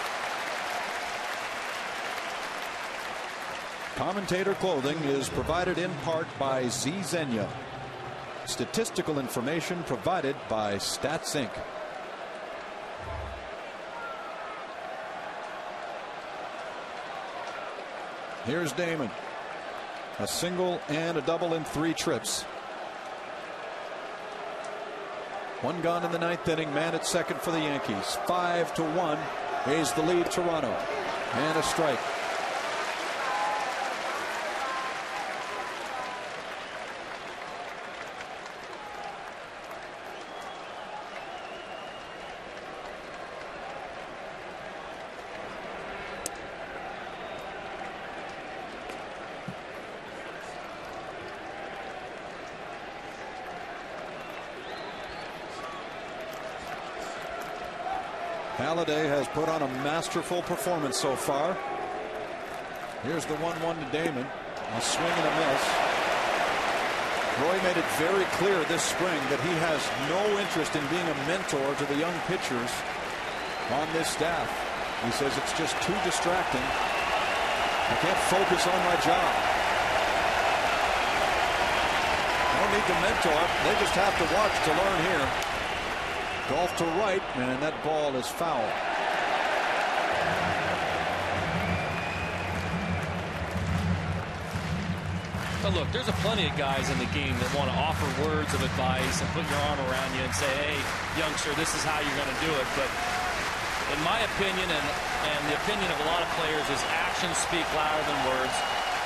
Commentator clothing is provided in part by Z Zenya. Statistical information provided by Stats Inc. Here's Damon. A single and a double in 3 trips. 1 gone in the 9th inning. Man at second for the Yankees. 5-1 is the lead. Toronto. And a strike. Halladay has put on a masterful performance so far. Here's the 1-1 to Damon. A swing and a miss. Roy made it very clear this spring that he has no interest in being a mentor to the young pitchers on this staff. He says it's just too distracting. I can't focus on my job. No need to mentor. They just have to watch to learn here. Golf to right, and that ball is foul.
But look, there's plenty of guys in the game that want to offer words of advice and put your arm around you and say, hey, youngster, this is how you're going to do it. But in my opinion, and the opinion of a lot of players, is actions speak louder than words,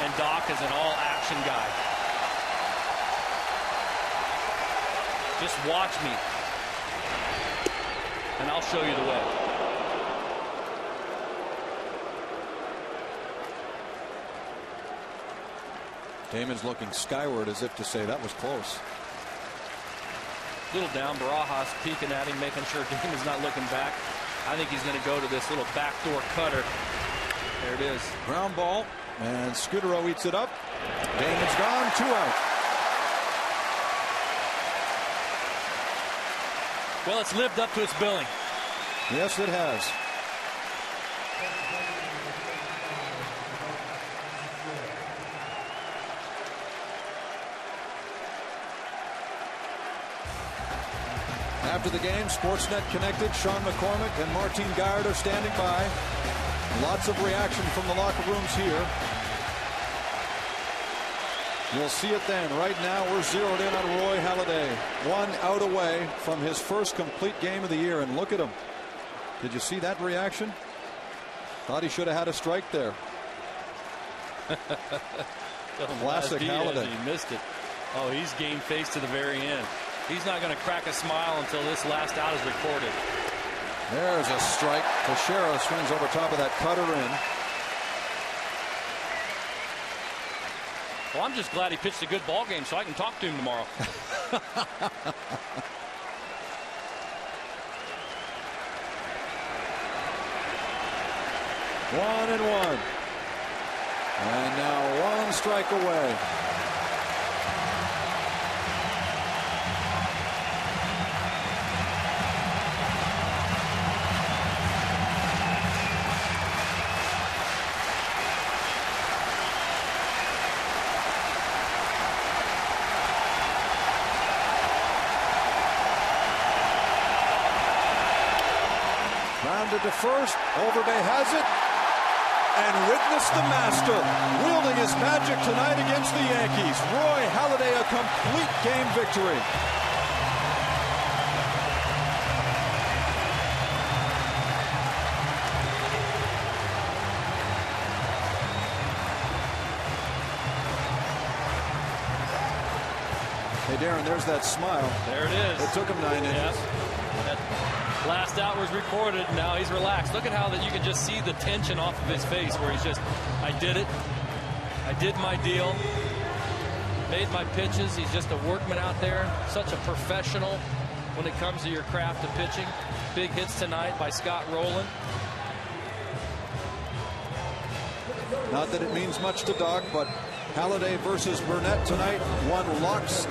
and Doc is an all-action guy. Just watch me, and I'll show you the way.
Damon's looking skyward as if to say that was close.
Little down, Barajas peeking at him, making sure Damon's not looking back. I think he's going to go to this little backdoor cutter. There it is.
Ground ball, and Scutaro eats it up. Damon's gone, 2 out.
Well, it's lived up to its billing.
Yes, it has. After the game, Sportsnet connected. Sean McCormick and Martin Guard are standing by. Lots of reaction from the locker rooms here. We'll see it then. Right now, we're zeroed in on Roy Halladay. 1 out away from his first complete game of the year. And look at him. Did you see that reaction? Thought he should have had a strike there. Classic Halladay.
He missed it. Oh, he's game face to the very end. He's not going to crack a smile until this last out is recorded.
There's a strike. Teixeira swings over top of that cutter in.
Well, I'm just glad he pitched a good ball game so I can talk to him tomorrow.
1-1. And now 1 strike away. Grounded to first. Overbay has it. And witness the master wielding his magic tonight against the Yankees. Roy Halladay, a complete game victory. Hey, Darren, there's that smile.
There it is.
It took him 9 innings.
Yes. That last out was recorded. Now he's relaxed. Look at how that you can just see the tension off of his face where he's just, I did it. I did my deal. Made my pitches. He's just a workman out there. Such a professional when it comes to your craft of pitching. Big hits tonight by Scott Rowland.
Not that it means much to Doc, but Halladay versus Burnett tonight. One locks